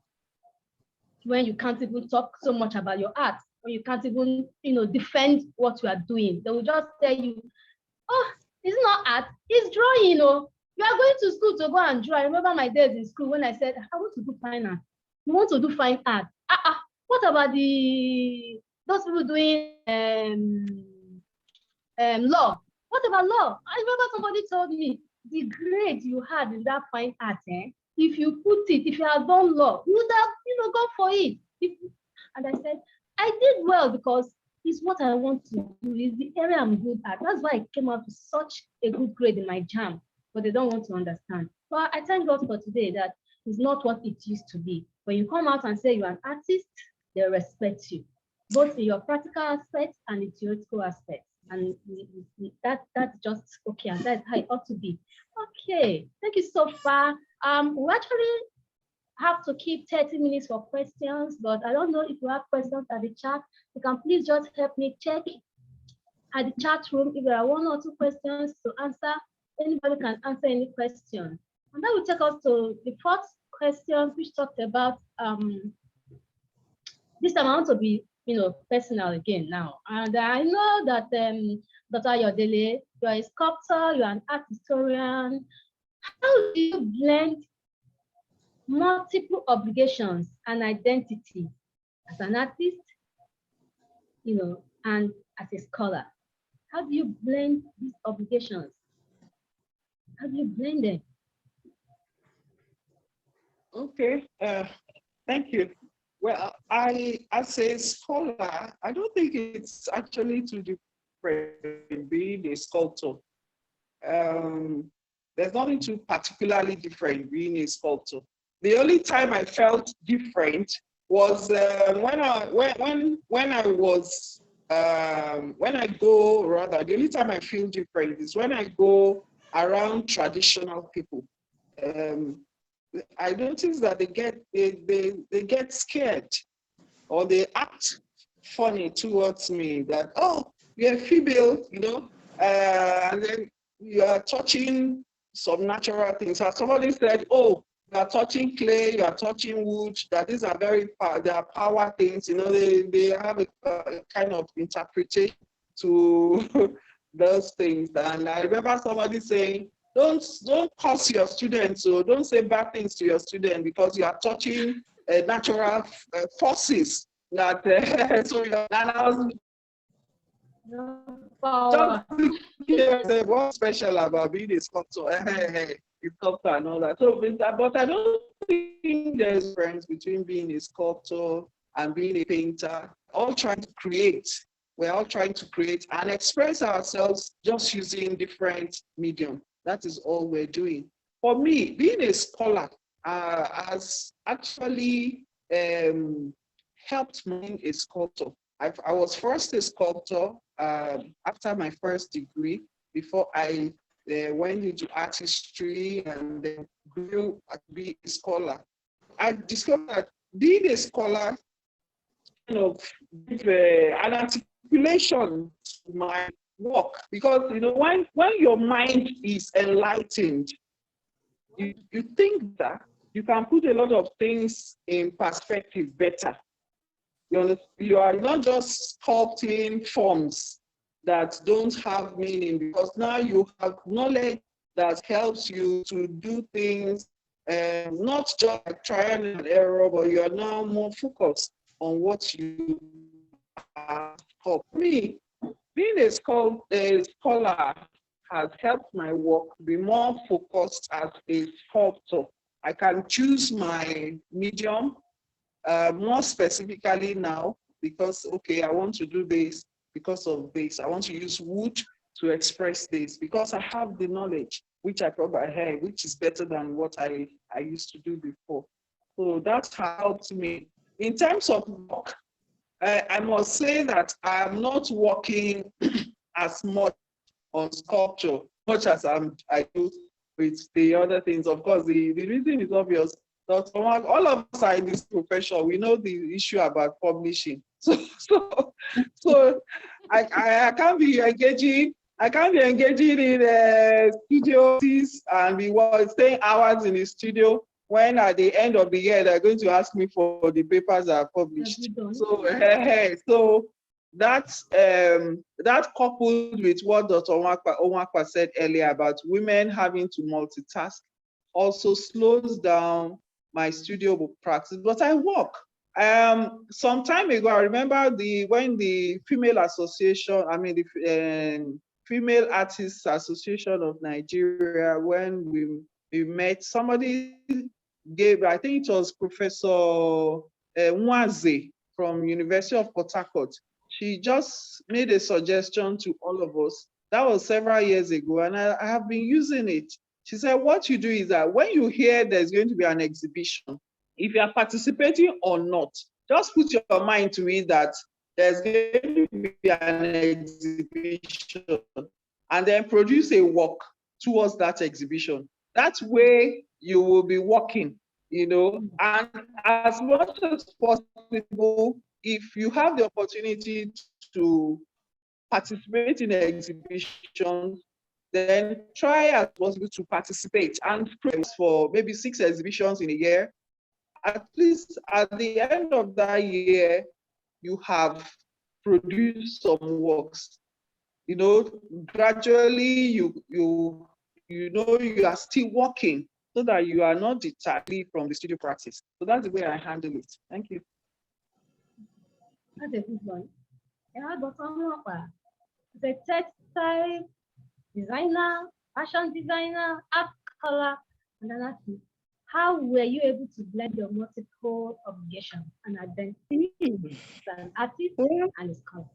when you can't even talk so much about your art, or you can't even, defend what you are doing. They will just tell you, oh, it's not art, it's drawing, You are going to school to go and draw. I remember my days in school when I said, I want to do fine art. You want to do fine art? What about those people doing law? What about law? I remember somebody told me, the grade you had in that fine art, if you put it, if you had done law, you would have, gone for it. And I said, I did well because it's what I want to do. It's the area I'm good at. That's why I came out with such a good grade in my JAM. But they don't want to understand. But I thank God for today that it's not what it used to be. When you come out and say you're an artist, they respect you, both in your practical aspects and the theoretical aspects. And that's just okay, and that's how it ought to be. Okay, thank you so far. We actually have to keep 30 minutes for questions, but I don't know if you have questions at the chat. You can please just help me check at the chat room if there are one or two questions to answer. Anybody can answer any question. And that will take us to the fourth question, which talked about this time I want to be, personal again now. And I know that Dr. Ayodele, you're a sculptor, you're an art historian. How do you blend multiple obligations and identity as an artist, and as a scholar? How do you blend these obligations? How do you blend them? Okay, thank you. Well, as a scholar, I don't think it's actually too different being a sculptor. There's nothing too particularly different being a sculptor. The only time I felt different was when I go, rather, the only time I feel different is when I go around traditional people. Um, I notice that they get scared or they act funny towards me that, oh, you're a female, and then you are touching some natural things. As somebody said, oh, you are touching clay, you are touching wood, that these are they are power things, they have a kind of interpretation to those things. And I remember somebody saying, don't curse your students, so don't say bad things to your student because you are touching natural forces that so and I was Power. just curious what's special about being a sculptor, a sculptor and all that. So, but I don't think there's a difference between being a sculptor and being a painter. All trying to create. We're all trying to create and express ourselves just using different medium. That is all we're doing. For me, being a scholar has actually helped me a sculptor. I was first a sculptor after my first degree before I went into art history and then grew to be a scholar. I discovered that being a scholar kind of give an articulation to my work because when your mind is enlightened, you think that you can put a lot of things in perspective better. You are not just sculpting forms that don't have meaning because now you have knowledge that helps you to do things, not just like trial and error, but you are now more focused on what you are. For me, being a scholar has helped my work be more focused as a sculptor. I can choose my medium more specifically now because, okay, I want to do this because of this. I want to use wood to express this because I have the knowledge, which I probably have, which is better than what I used to do before. So that helped me. In terms of work, I must say that I am not working as much on sculpture, much as I do with the other things. Of course, the reason is obvious. All of us are in this profession. We know the issue about publishing. So I can't be engaging. I can't be engaging in studios and be staying hours in the studio when at the end of the year they're going to ask me for the papers that are published. So that coupled with what Dr. Onwakwa said earlier about women having to multitask also slows down my studio practice, but I work. Some time ago, I remember when the Female Association, the Female Artists Association of Nigeria, when we met, somebody gave, I think it was Professor Nwaze from University of Port Harcourt. She just made a suggestion to all of us. That was several years ago, and I have been using it. She said, what you do is that when you hear there's going to be an exhibition, if you are participating or not, just put your mind to it that there's going to be an exhibition and then produce a work towards that exhibition. That way you will be working, and as much as possible, if you have the opportunity to participate in exhibitions, then try as possible to participate and for maybe 6 exhibitions in a year. At least at the end of that year, you have produced some works. Gradually you are still working so that you are not detached from the studio practice. So that's the way I handle it. Thank you. That's a good one. The textile designer, fashion designer, art color, and an artist. How were you able to blend your multiple obligations and identity as an artist and a scholar?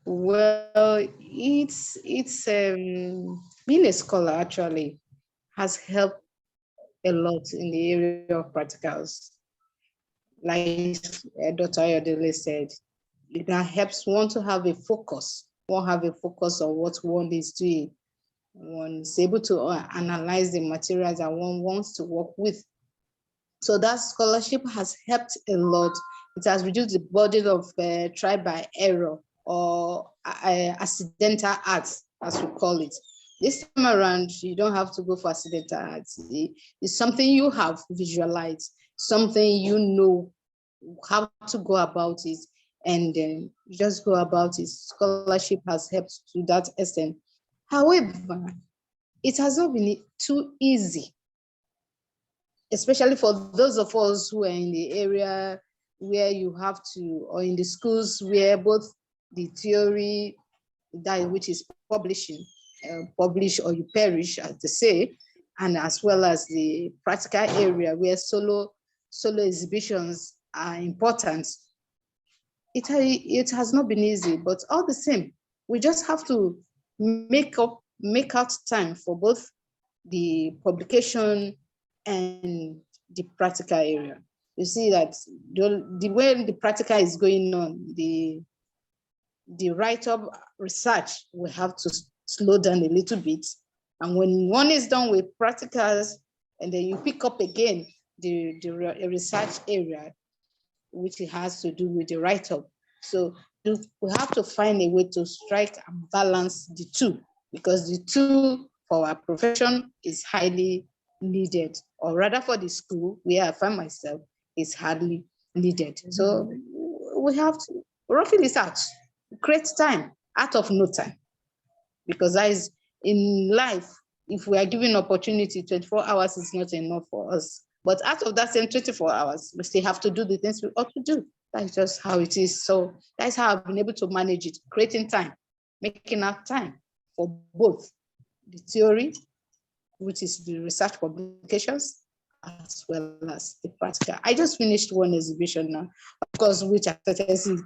Well, it's being a scholar actually has helped a lot in the area of practicals. Like Dr. Ayodele said, that helps one to have a focus. One have a focus on what one is doing. One is able to analyze the materials that one wants to work with. So that scholarship has helped a lot. It has reduced the burden of try by error or accidental arts, as we call it. This time around, you don't have to go for accidental arts. It's something you have visualized, something you know how to go about it, and then you just go about it. Scholarship has helped to that extent. However, it has not been too easy, especially for those of us who are in the area where you have to, or in the schools where both the theory, that which is publishing, publish or you perish, as they say, and as well as the practical area where solo exhibitions are important. It has not been easy, but all the same, we just have to make out time for both the publication and the practical area. You see that the way the practical is going on, the write-up research will have to slow down a little bit. And when one is done with practicals, and then you pick up again the research area, which has to do with the write-up. So we have to find a way to strike and balance the two, because the two for our profession is highly needed, or rather for the school where I find myself is hardly needed. So we have to roughly this out, create time out of no time, because that is in life. If we are given opportunity, 24 hours is not enough for us. But out of that same 24 hours, we still have to do the things we ought to do. That's just how it is. So that's how I've been able to manage it, creating time, making out time for both the theory, which is the research publications, as well as the practical. I just finished one exhibition now, of course, which I started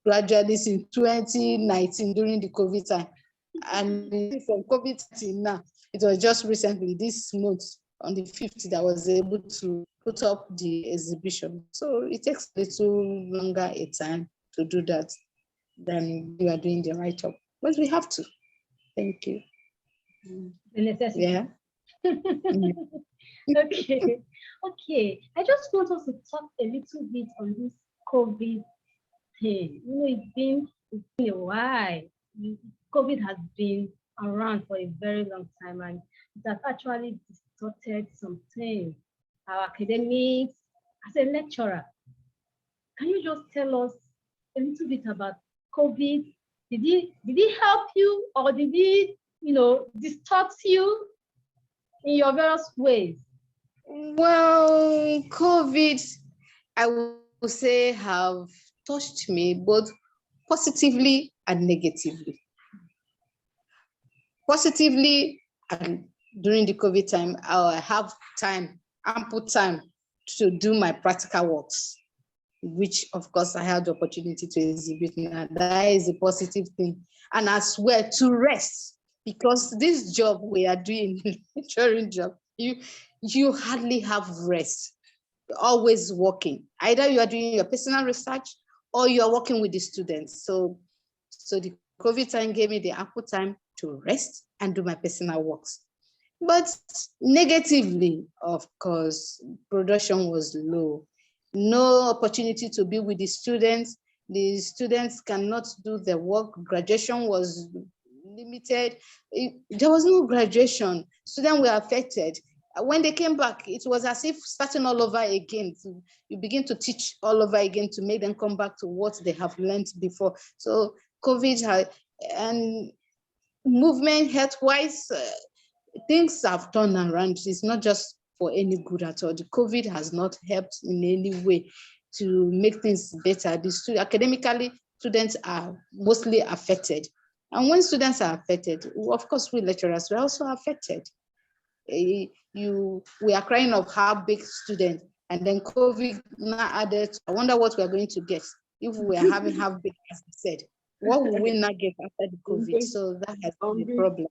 gradually in 2019 during the COVID time. And from COVID till now, it was just recently this month on the 5th that I was able to put up the exhibition. So it takes a little longer a time to do that than you are doing the write-up, but we have to. Thank you. The necessity. Yeah. Okay. Okay. I just want us to talk a little bit on this COVID thing. You know, it's been a while. COVID has been around for a very long time, and it has actually distorted some things. Our academics, as a lecturer, can you just tell us a little bit about COVID? Did it help you, or did it, distort you in your various ways? Well, COVID, I would say, have touched me both positively and negatively. Positively, during the COVID time, I have time, ample time to do my practical works, which of course I had the opportunity to exhibit now. That is a positive thing. And as well to rest, because this job we are doing, lecturing job, you hardly have rest. You're always working. Either you are doing your personal research or you are working with the students. So the COVID time gave me the ample time to rest and do my personal works. But negatively, of course, production was low. No opportunity to be with the students. The students cannot do their work. Graduation was limited. There was no graduation. Students were affected. When they came back, it was as if starting all over again. You begin to teach all over again to make them come back to what they have learned before. So COVID and movement health-wise, things have turned around. It's not just for any good at all. The COVID has not helped in any way to make things better. Academically, students are mostly affected. And when students are affected, of course, we lecturers, we're also affected. We are crying of how big students, and then COVID now added. I wonder what we are going to get if we are having half big, as I said. What will we not get after the COVID? So that has been the problem.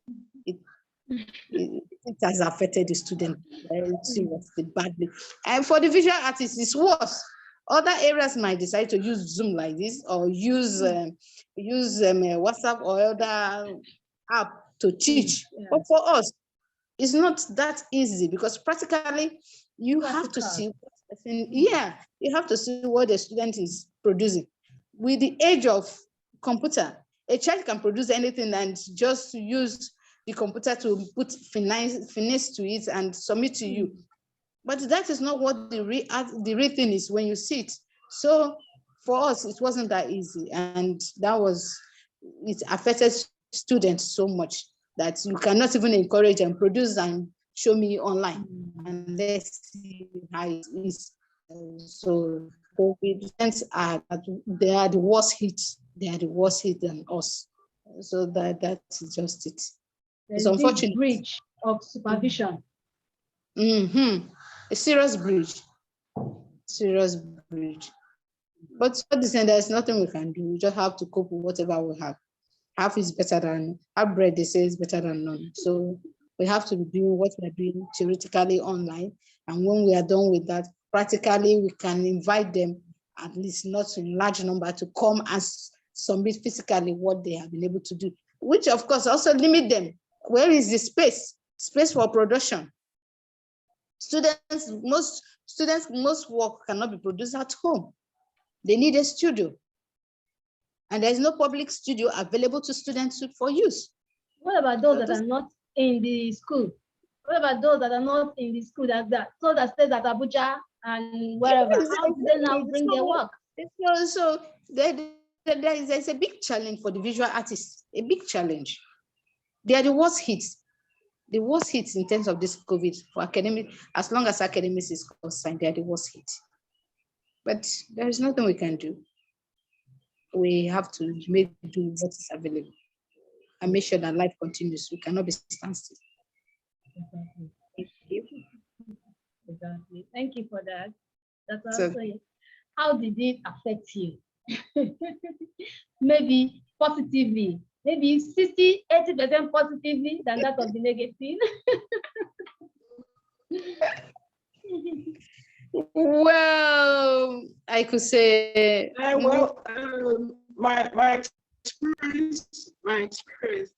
It has affected the student very seriously, badly. And for the visual artists, it's worse. Other areas might decide to use Zoom like this, or use WhatsApp or other app to teach. But for us, it's not that easy, because practically you have to see you have to see what the student is producing. With the age of computer, a child can produce anything and just use the computer to put finesse to it and submit to you. But that is not what the real thing is when you see it. So for us, it wasn't that easy, and it affected students so much that you cannot even encourage and produce and show me online, and let's see how it is. So COVID they are the worst hit. They are the worst hit than us. So that's just it. It's unfortunate. Breach of supervision. A serious breach. Serious breach. But there's nothing we can do. We just have to cope with whatever we have. Half bread, they say, is better than none. So we have to be doing what we're doing theoretically online. And when we are done with that, practically we can invite them, at least not in large number, to come and submit physically what they have been able to do, which of course also limit them. Where is the space? Space for production. Most work cannot be produced at home. They need a studio. And there's no public studio available to students for use. What about those that are not in the school? What about those that are not in the school so that stays at Abuja and wherever? How do they now bring their work? So there's a big challenge for the visual artists, a big challenge. They are the worst hits in terms of this COVID for academic. As long as academics is concerned, they are the worst hits. But there is nothing we can do. We have to make do what is available and make sure that life continues. We cannot be standstill. Exactly. Thank you for that. That's also it. How did it affect you? Maybe positively, maybe 60-80% positively than that of the negative. Well, I could say my experience.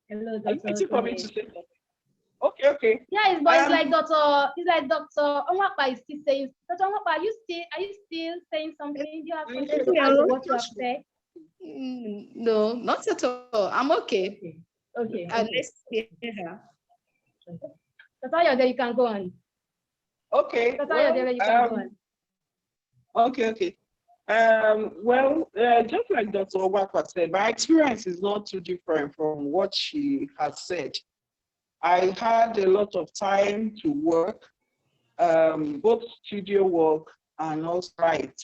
Hello, Are you Dr. waiting for me to say that? Okay. Yeah, it's like Dr. Onwapa is still saying. Dr. Onwapa, are you still saying something? Do you have something to add to what you have said? No, not at all. I'm okay. Okay. Let's hear her. That's all you're there, you can go on. Okay. That's all you're there, you can go on. Okay. Just like Dr. Obaka said, my experience is not too different from what she has said. I had a lot of time to work, both studio work and also write.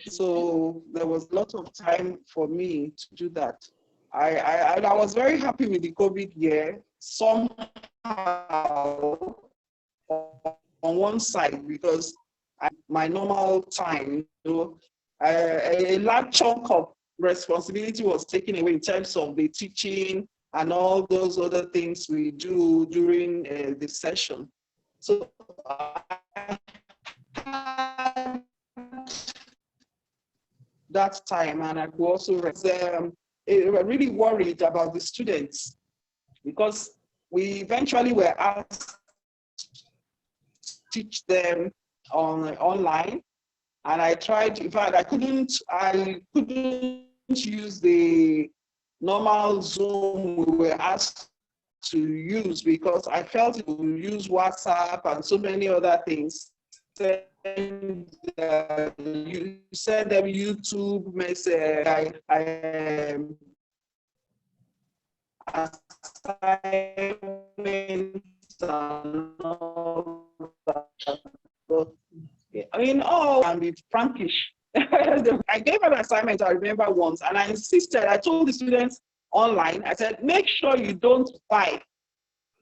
So there was a lot of time for me to do that. I was very happy with the COVID year, somehow on one side, because my normal time, a large chunk of responsibility was taken away in terms of the teaching and all those other things we do during the session. So I had that time, and I could also really worried about the students, because we eventually were asked to teach them online, and I tried. In fact, I couldn't use the normal Zoom we were asked to use, because I felt it would use WhatsApp and so many other things. You send them YouTube message, assignments and all that. But, and be Frankish. I gave an assignment, I remember once, and I insisted. I told the students, online. I said, make sure you don't buy.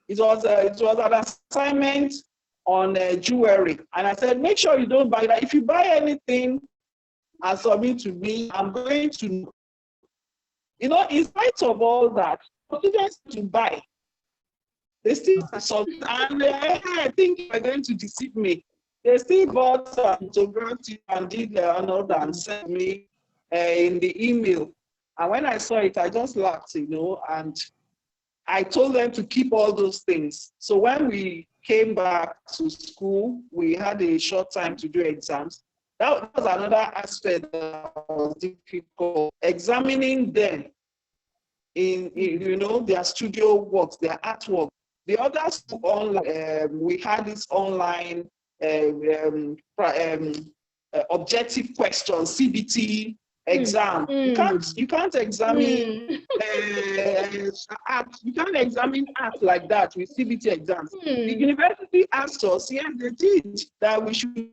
It was an assignment on jewelry. And I said, make sure you don't buy that. If you buy anything and submit to me, I'm going to, in spite of all that, students to buy. They still submit, and I think they're going to deceive me. They still bought photography and did the honor and sent me in the email. And when I saw it, I just laughed, and I told them to keep all those things. So when we came back to school, we had a short time to do exams. That was another aspect that was difficult. Examining them in their studio works, their artwork. The other school online, we had this online objective questions, CBT exam. You can't examine art. You can't examine art like that with CBT exams. The university asked us, yes, they did, that we should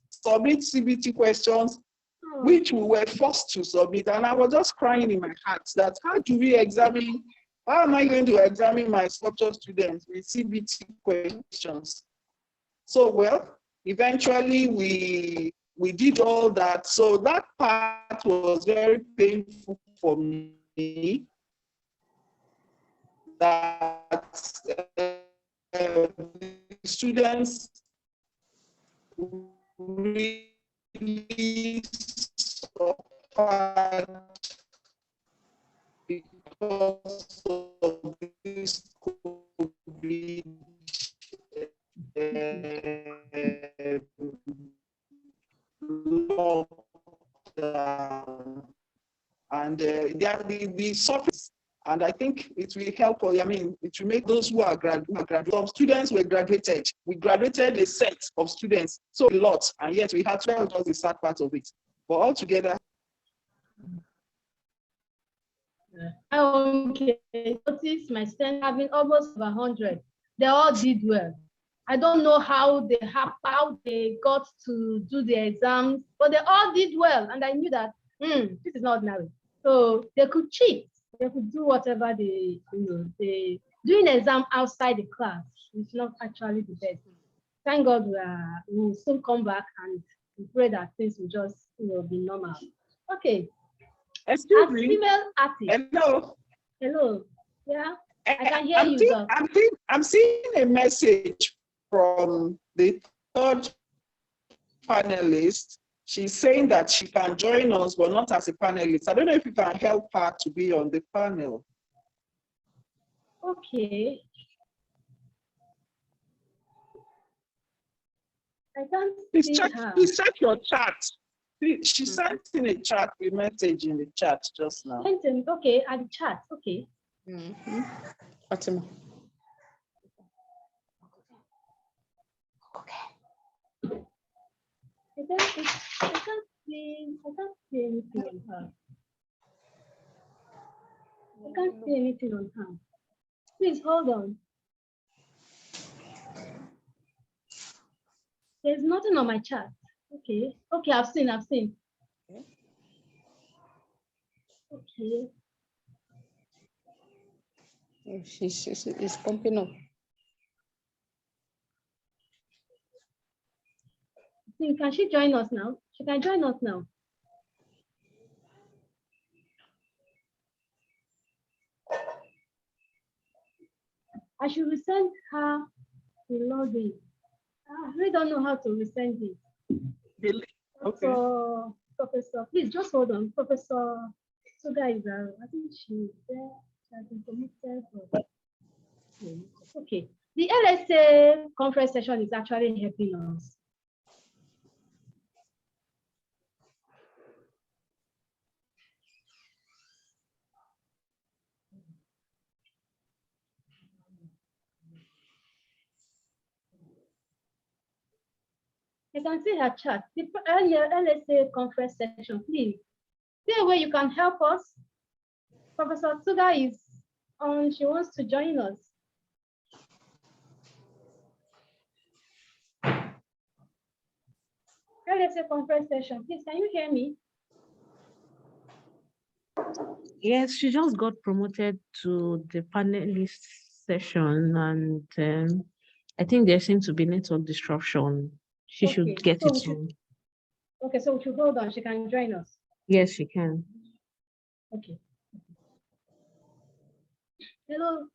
submit CBT questions, which we were forced to submit. And I was just crying in my heart that how am I going to examine my sculpture students with CBT questions? So, well, eventually we did all that. So that part was very painful for me. That students really suffered because of this COVID lockdown. And the surface, and I think it will help. It will make those who are graduating. Some students were graduated. We graduated a set of students, so a lot, and yet we had 12 just the sad part of it. But altogether. Okay, notice my students having almost 100. They all did well. I don't know how they got to do the exams, but they all did well, and I knew that this is not ordinary. So they could cheat. They could do whatever they doing exam outside the class. It's not actually the best. Thank God we will soon come back, and we pray that things will just be normal. Okay. Excuse me. Female artist. Hello. Yeah. I can hear you. I'm seeing a message from the third panelist. She's saying that she can join us, but not as a panelist. I don't know if you can help her to be on the panel. Okay. I can't see her. Please check your chat. She sent in a chat, a message in the chat just now. Okay, at the chat. Okay. Fatima. I can't see anything on her. I can't see anything on her. Please hold on. There's nothing on my chat. Okay. Okay, I've seen. Okay. She's pumping up. Can she join us now? She can join us now. I should resend her the login. I really don't know how to resend it. Really? Okay. So, Professor, please just hold on. Professor Suga is I think she's there. She has been committed. Okay. The LSA conference session is actually helping us. You can see her chat. The LSA conference session, please. See a way you can help us. Professor Suga is on. She wants to join us. LSA conference session, please. Can you hear me? Yes, she just got promoted to the panelist session, and I think there seems to be network disruption. She should Okay, get so it we should, soon. okay, so we should hold on. She can join us. Yes, she can. Okay. Hello.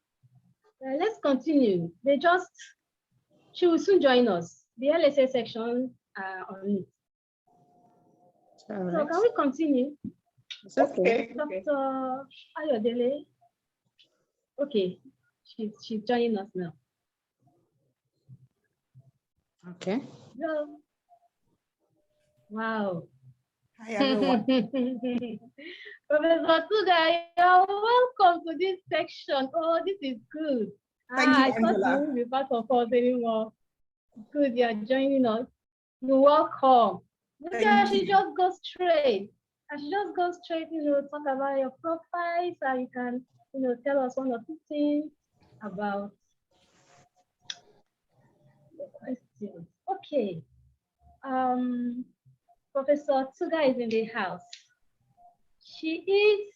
Let's continue. She will soon join us. The LSA section on it. So can we continue? It's okay. Dr. Ayodele. Okay, she's joining us now. Okay. Hello. Wow. Hi, everyone. Professor Tuga, you're welcome to this section. Oh, this is good. Thank you, I thought you Angela. wouldn't be part of us anymore. Good, you're joining us. You're welcome. Maybe I Thank should you. just go straight. I should just go straight, talk about your profile so you can, tell us one or two things about the questions. Okay. Professor Tuga is in the house. She is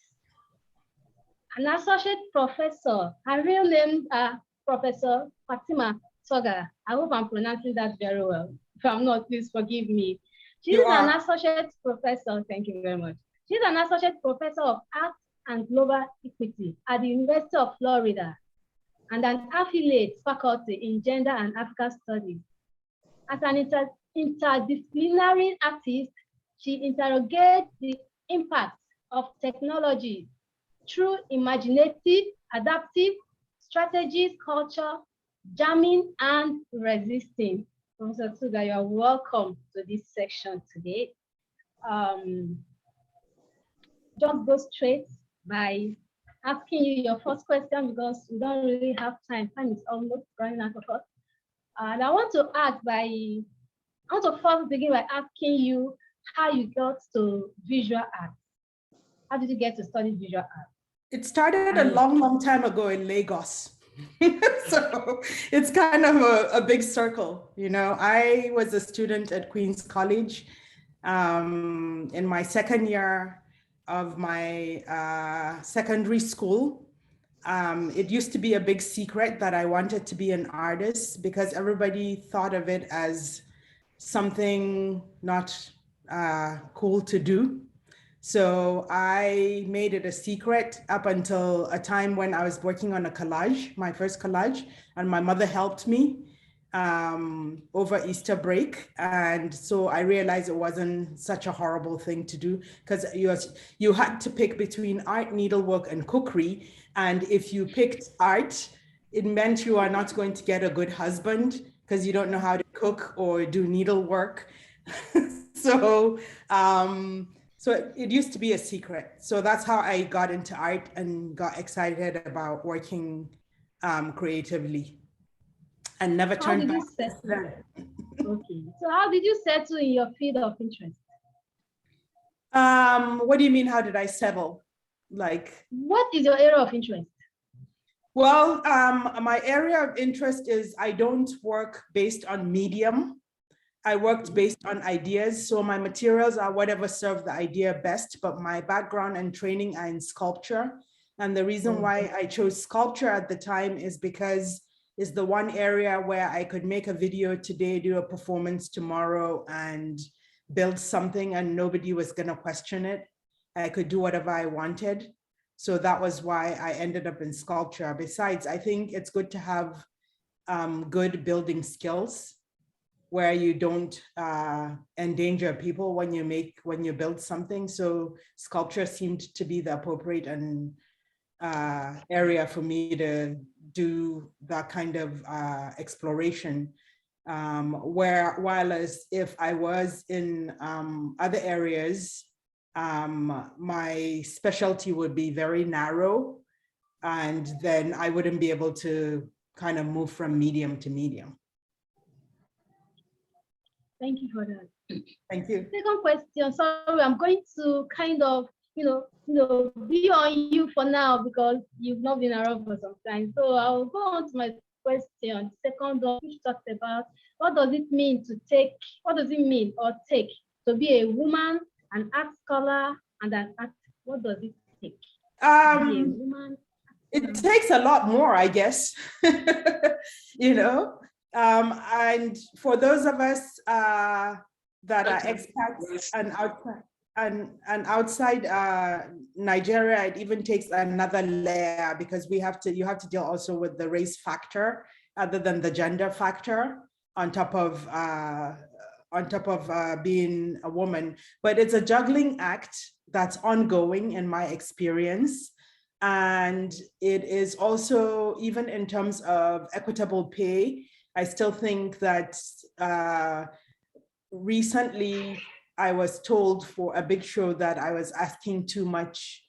an associate professor. Her real name is Professor Fatima Toga. I hope I'm pronouncing that very well. If I'm not, please forgive me. She's an associate professor. Thank you very much. She's an associate professor of art and global equity at the University of Florida and an affiliate faculty in gender and Africa studies. As an interdisciplinary artist, she interrogates the impact of technology through imaginative, adaptive strategies, culture, jamming, and resisting. Professor Tuga, you're welcome to this section today. Just go straight by asking you your first question because we don't really have time. Time is almost running out of us. And I want to first begin by asking you how you got to visual art. How did you get to study visual art? It started a long, long time ago in Lagos. So it's kind of a big circle. I was a student at Queen's College in my second year of my secondary school. It used to be a big secret that I wanted to be an artist because everybody thought of it as something not cool to do. So I made it a secret up until a time when I was working on a collage, my first collage, and my mother helped me over Easter break. And so I realized it wasn't such a horrible thing to do because you had to pick between art, needlework, and cookery. And if you picked art, it meant you are not going to get a good husband because you don't know how to cook or do needlework. So it used to be a secret. So that's how I got into art and got excited about working creatively and never turned back. Okay. So how did you settle in your field of interest? What do you mean, how did I settle? What is your area of interest? Well, my area of interest is I don't work based on medium. I worked based on ideas. So my materials are whatever serve the idea best, but my background and training are in sculpture. And the reason why I chose sculpture at the time is because it's the one area where I could make a video today, do a performance tomorrow, and build something and nobody was gonna question it. I could do whatever I wanted. So that was why I ended up in sculpture. Besides, I think it's good to have good building skills where you don't endanger people when you build something. So sculpture seemed to be the appropriate and area for me to do that kind of exploration. Whereas if I was in other areas, my specialty would be very narrow, and then I wouldn't be able to kind of move from medium to medium. Thank you for that. Thank you. Second question. Sorry, I'm going to kind of, be on you for now because you've not been around for some time. So I'll go on to my question. Second one, which talks about what does it mean to take to be a woman, an art scholar, and an artist? What does it take? Be a Um, woman? it takes a lot more, I guess. You know, and for those of us that are expats and outside and outside Nigeria, it even takes another layer because you have to deal also with the race factor other than the gender factor on top of being a woman. But it's a juggling act that's ongoing in my experience. And it is also, even in terms of equitable pay, I still think that recently I was told for a big show that I was asking too much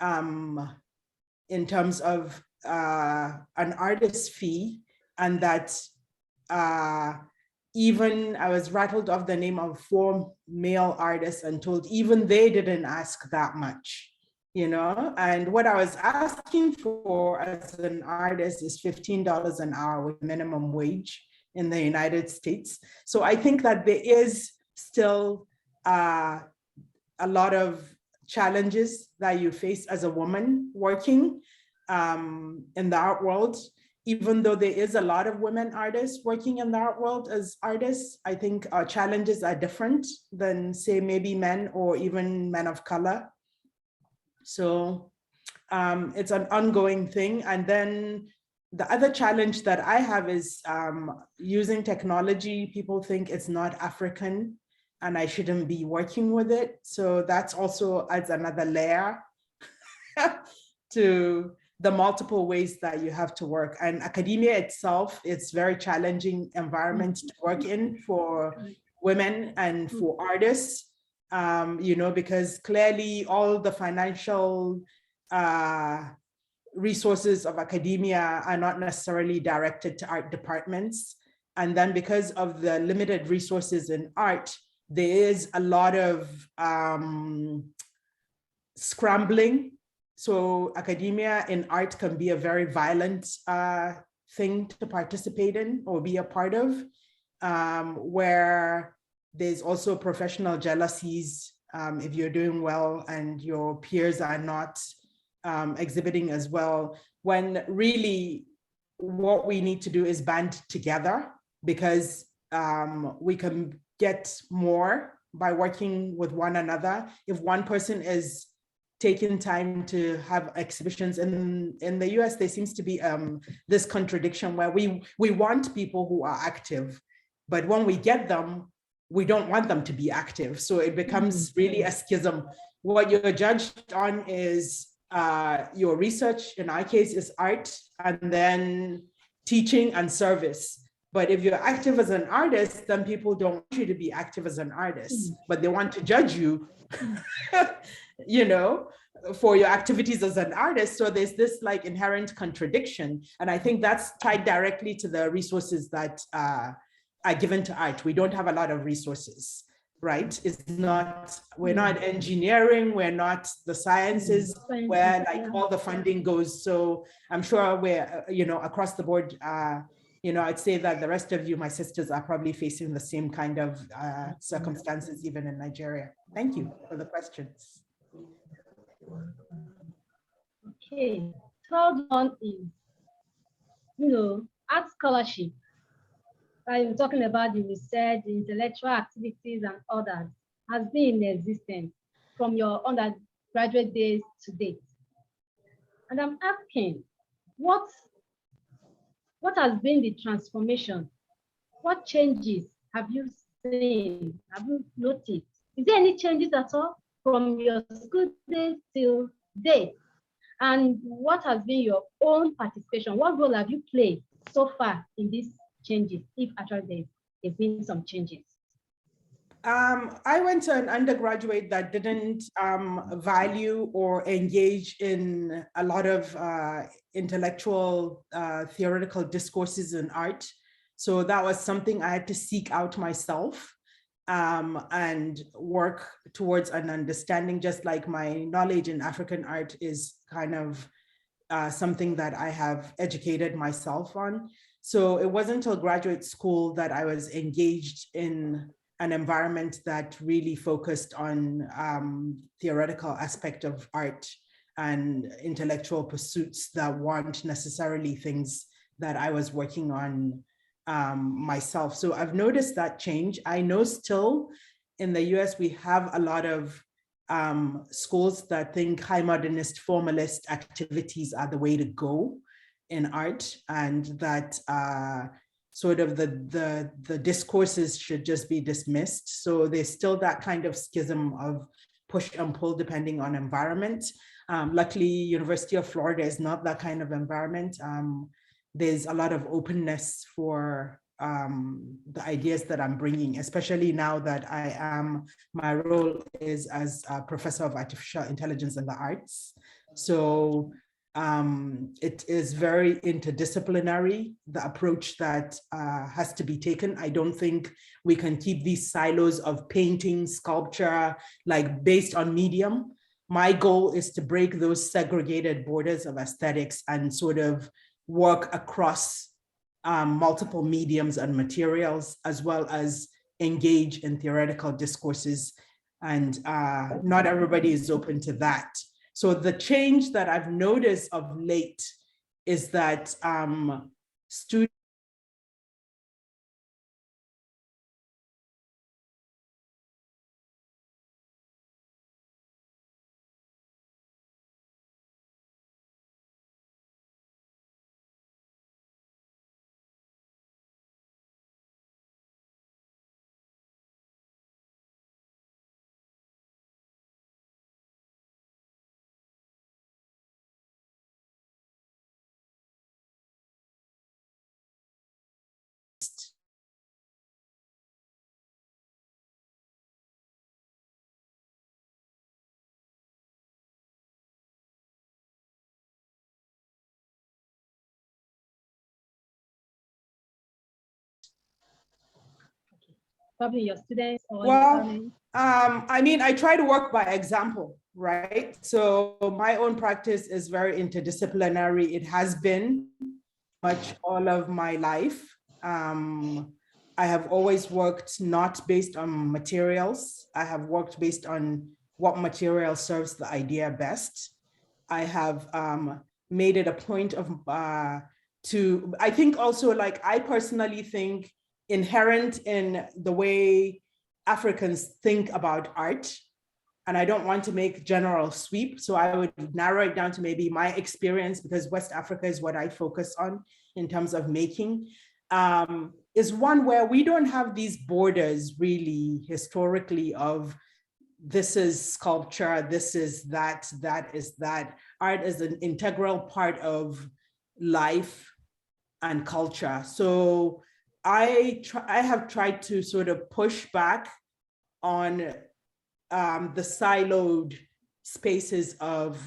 in terms of an artist fee, and that even I was rattled off the name of 4 male artists and told even they didn't ask that much, you know? And what I was asking for as an artist is $15 an hour with minimum wage in the United States. So I think that there is still a lot of challenges that you face as a woman working in the art world. Even though there is a lot of women artists working in the art world as artists, I think our challenges are different than, say, maybe men or even men of color. So it's an ongoing thing. And then the other challenge that I have is using technology. People think it's not African and I shouldn't be working with it. So that's also adds another layer to the multiple ways that you have to work. And academia itself, it's very challenging environment to work in for women and for artists, you know, because clearly all the financial resources of academia are not necessarily directed to art departments. And then because of the limited resources in art, there is a lot of scrambling. So academia in art can be a very violent thing to participate in or be a part of, where there's also professional jealousies if you're doing well and your peers are not exhibiting as well, when really what we need to do is band together, because we can get more by working with one another. If one person is taking time to have exhibitions in the US, there seems to be this contradiction where we want people who are active, but when we get them, we don't want them to be active. So it becomes really a schism. What you're judged on is your research, in our case is art, and then teaching and service. But if you're active as an artist, then people don't want you to be active as an artist, but they want to judge you, you know, for your activities as an artist. So there's this like inherent contradiction. And I think that's tied directly to the resources that are given to art. We don't have a lot of resources, right? It's not, we're not engineering, we're not the sciences where like all the funding goes. So I'm sure we're, you know, across the board, you know, I'd say that the rest of you, my sisters, are probably facing the same kind of circumstances, even in Nigeria. Thank you for the questions. Okay, third one is, you know, art scholarship. I'm talking about the research, the intellectual activities and others has been in existence from your undergraduate days to date. And I'm asking, what has been the transformation? What changes have you seen? Have you noticed? Is there any changes at all from your school days till date? And what has been your own participation? What role have you played so far in these changes, if actually there's been some changes? I went to an undergraduate that didn't value or engage in a lot of intellectual theoretical discourses in art. So that was something I had to seek out myself and work towards an understanding, just like my knowledge in African art is kind of something that I have educated myself on. So it wasn't until graduate school that I was engaged in an environment that really focused on theoretical aspect of art. and intellectual pursuits that weren't necessarily things that I was working on myself. So I've noticed that change. I know still in the US, we have a lot of schools that think high modernist formalist activities are the way to go in art, and that sort of the discourses should just be dismissed. So there's still that kind of schism of push and pull depending on environment. Luckily, University of Florida is not that kind of environment. There's a lot of openness for the ideas that I'm bringing, especially now that my role is as a professor of artificial intelligence in the arts. So it is very interdisciplinary, the approach that has to be taken. I don't think we can keep these silos of painting, sculpture, like based on medium. My goal is to break those segregated borders of aesthetics and sort of work across multiple mediums and materials, as well as engage in theoretical discourses. And not everybody is open to that. So the change that I've noticed of late is that students Probably your students or well, I mean, I try to work by example, right? So my own practice is very interdisciplinary. It has been much all of my life. I have always worked not based on materials. I have worked based on what material serves the idea best. I have made it a point of I think also, like, I personally think inherent in the way Africans think about art, and I don't want to make general sweep, so I would narrow it down to maybe my experience, because West Africa is what I focus on in terms of making, is one where we don't have these borders really historically of this is sculpture, this is that, that is that. Art is an integral part of life and culture. So I have tried to sort of push back on the siloed spaces of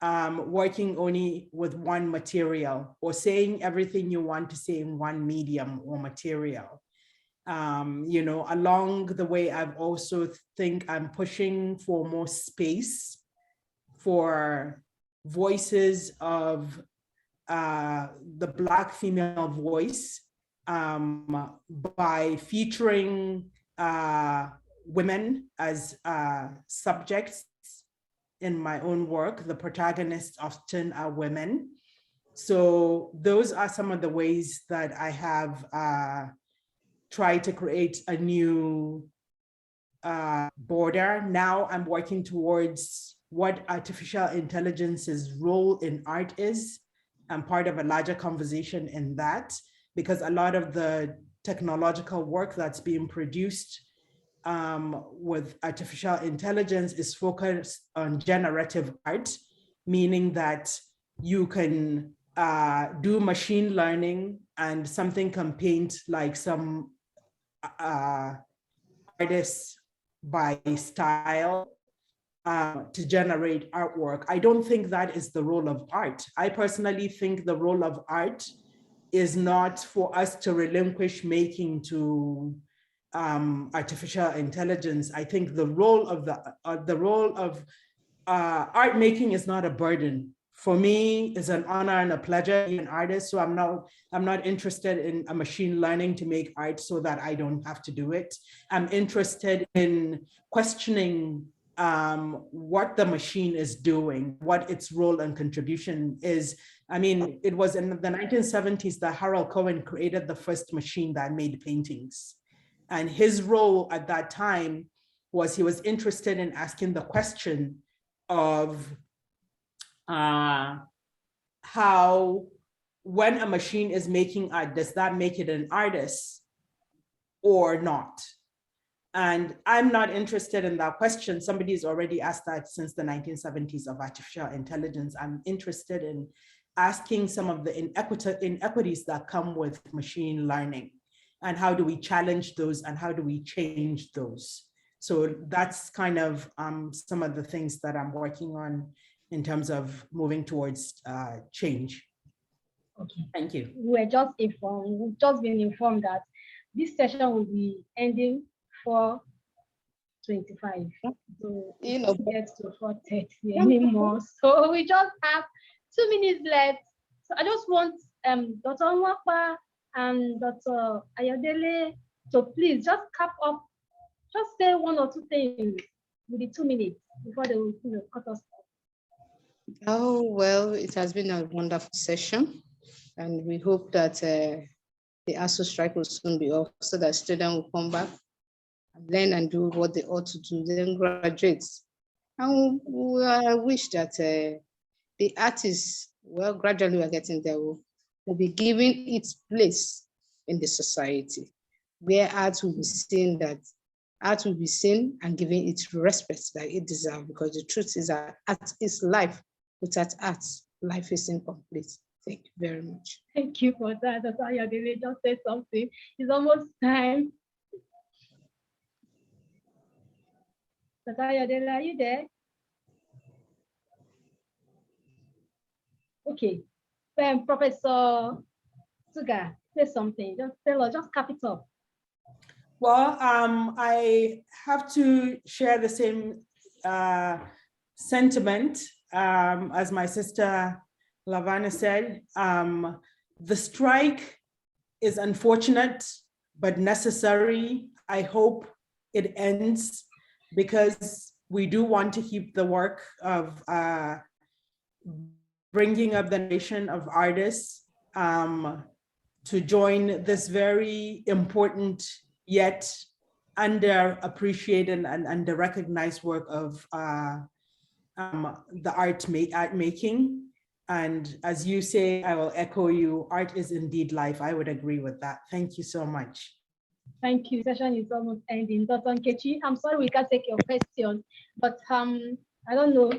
working only with one material, or saying everything you want to say in one medium or material. You know, along the way, I've also think I'm pushing for more space for voices of the Black female voice, by featuring women as subjects in my own work. The protagonists often are women. So those are some of the ways that I have tried to create a new border. Now I'm working towards what artificial intelligence's role in art is. I'm part of a larger conversation in that, because a lot of the technological work that's being produced with artificial intelligence is focused on generative art, meaning that you can do machine learning and something can paint like some artists by style to generate artwork. I don't think that is the role of art. I personally think the role of art is not for us to relinquish making to artificial intelligence. I think the role of art making is not a burden. For me, it's an honor and a pleasure to be an artist. So I'm not interested in a machine learning to make art so that I don't have to do it. I'm interested in questioning what the machine is doing, what its role and contribution is. I mean, it was in the 1970s that Harold Cohen created the first machine that made paintings. And his role at that time was he was interested in asking the question of how, when a machine is making art, does that make it an artist or not? And I'm not interested in that question. Somebody's already asked that since the 1970s of artificial intelligence. I'm interested in asking some of the inequities that come with machine learning, and how do we challenge those, and how do we change those? So that's kind of some of the things that I'm working on in terms of moving towards change. Okay. Thank you. We're just informed, we've just been informed that this session will be ending 4:25. So You know, get to 4:30 anymore. So we just have 2 minutes left. So I just want Dr. Nwapa and Dr. Ayodele to please just cap up, just say 1 or 2 things with the 2 minutes before they will cut us off. oh, well, it has been a wonderful session, and we hope that the ASU strike will soon be off so that students will come back and learn and do what they ought to do, then graduate. And I wish that the artists, well, gradually we're getting there, will be given its place in the society, where art will be seen, and given its respect that it deserves, because the truth is that art is life. Without art, life is incomplete. Thank you very much. Thank you for that, Dr. Ayodele. Just say something. It's almost time. Dr. Ayodele, are you there? Okay. Professor Suga, say something. Just tell us, just cap it off. Well, I have to share the same sentiment as my sister Lavana said. The strike is unfortunate, but necessary. I hope it ends, because we do want to keep the work of bringing up the nation of artists to join this very important yet underappreciated and under-recognized work of the art making. And as you say, I will echo you, art is indeed life. I would agree with that. Thank you so much. Thank you. Session is almost ending. Dr. Nkechi, I'm sorry we can't take your question, but I don't know.